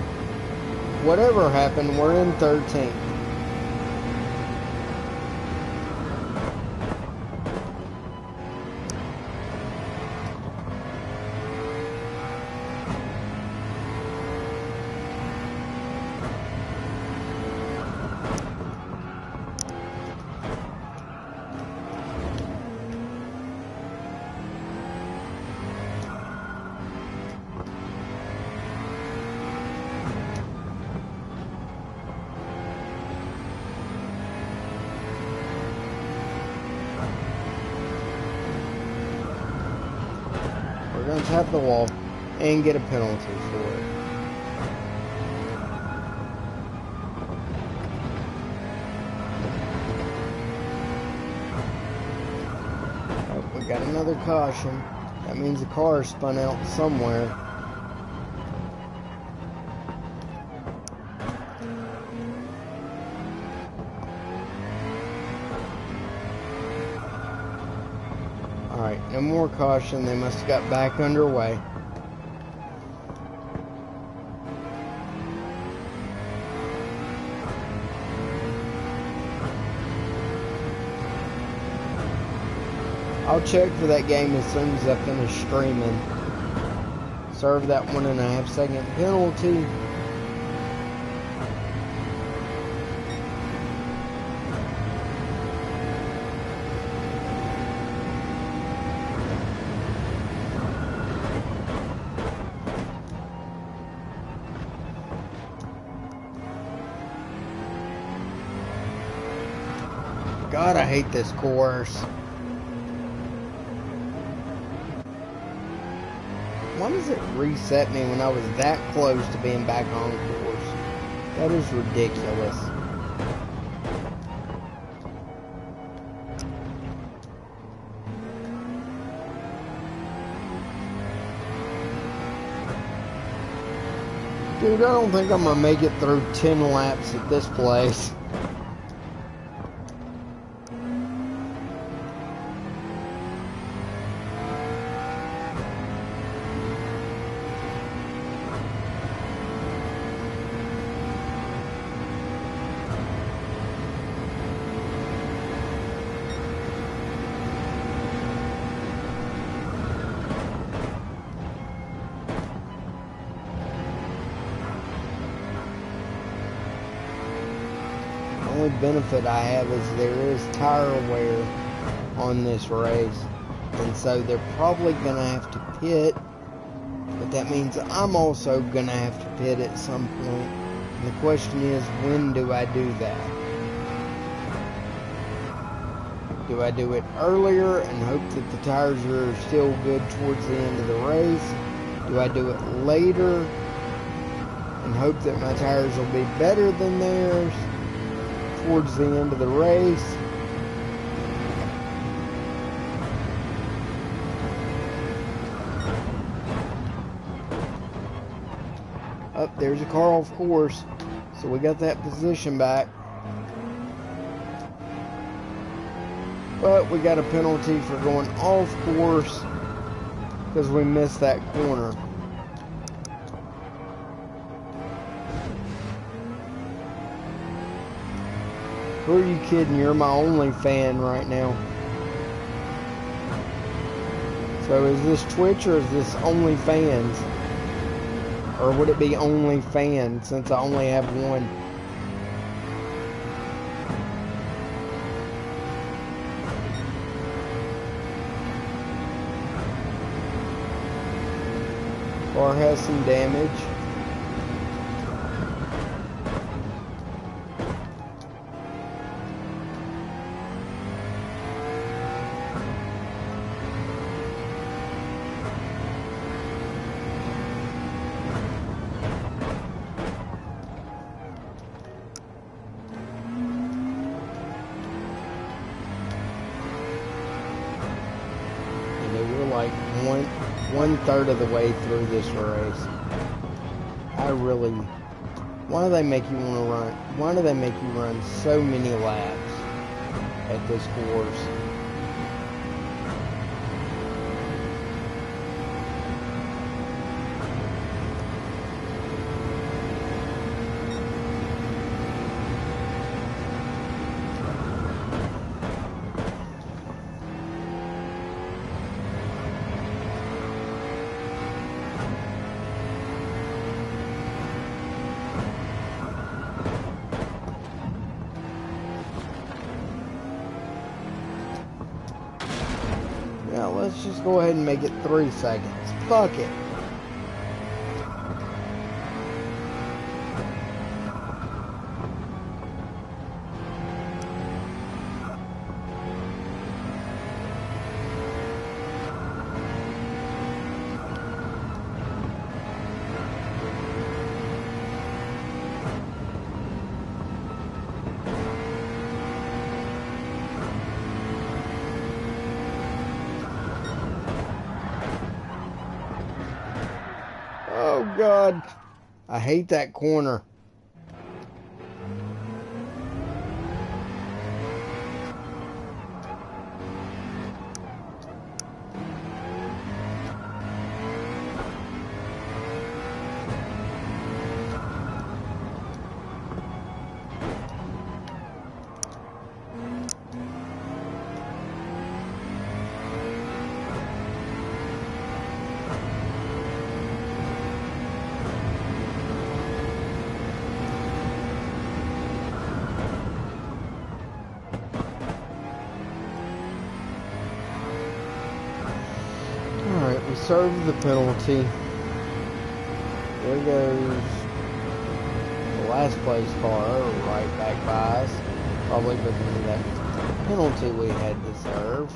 whatever happened, we're in 13th. We're going to tap the wall and get a penalty for it. Oh, we got another caution. That means the car spun out somewhere. Alright, no more caution. They must have got back underway. I'll check for that game as soon as I finish streaming. Serve that 1.5 second penalty. God, I hate this course. Why does it reset me when I was that close to being back on course? That is ridiculous. Dude, I don't think I'm gonna make it through 10 laps at this place. The only benefit I have is there is tire wear on this race, and so they're probably gonna have to pit, but that means I'm also gonna have to pit at some point. And the question is, when do I do that? Do I do it earlier and hope that the tires are still good towards the end of the race? Do I do it later and hope that my tires will be better than theirs towards the end of the race? Up, there's a car off course, so we got that position back. But we got a penalty for going off course because we missed that corner. Who are you kidding? You're my only fan right now. So is this Twitch or is this OnlyFans? Or would it be OnlyFans since I only have one? Car has some damage. Like one third of the way through this race. Why do they make you want to run? Why do they make you run so many laps at this course? Let's just go ahead and make it 3 seconds. Fuck it. Oh God, I hate that corner. Alright, we served the penalty. There goes the last place car right back by us. Probably because of that penalty we had to serve.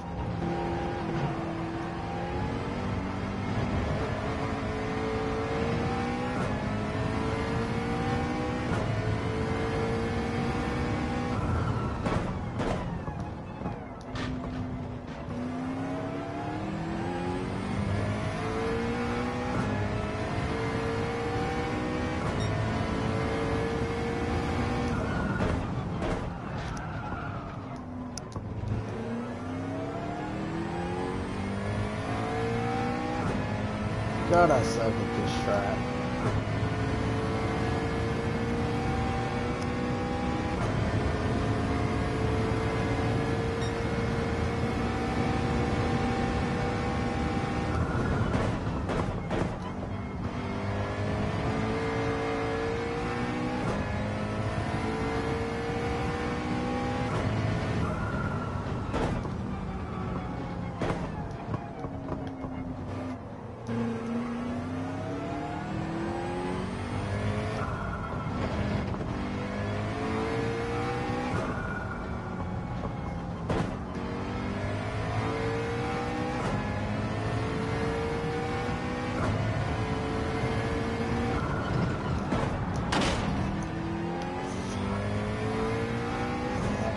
God, I suck at this track.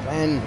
And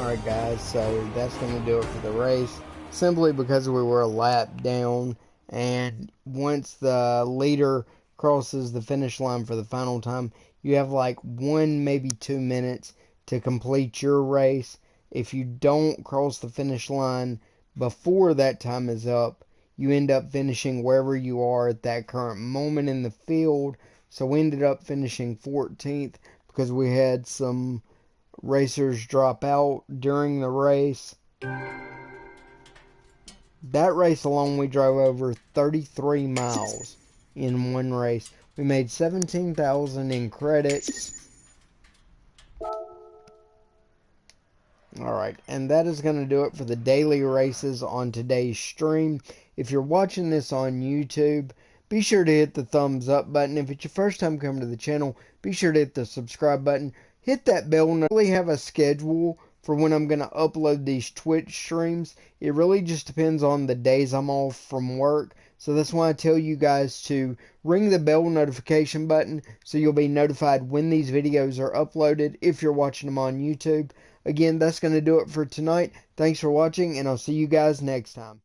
Alright guys, so that's going to do it for the race, simply because we were a lap down, and once the leader crosses the finish line for the final time, you have like 1, maybe 2 minutes to complete your race. If you don't cross the finish line before that time is up, you end up finishing wherever you are at that current moment in the field. So we ended up finishing 14th because we had some racers drop out during the race. That race alone, we drove over 33 miles in one race. We made 17,000 in credits. Alright, and that is going to do it for the daily races on today's stream. If you're watching this on YouTube, be sure to hit the thumbs up button. If it's your first time coming to the channel, be sure to hit the subscribe button. Hit that bell. I really have a schedule for when I'm going to upload these Twitch streams. It really just depends on the days I'm off from work. So that's why I tell you guys to ring the bell notification button so you'll be notified when these videos are uploaded if you're watching them on YouTube. Again, that's going to do it for tonight. Thanks for watching, and I'll see you guys next time.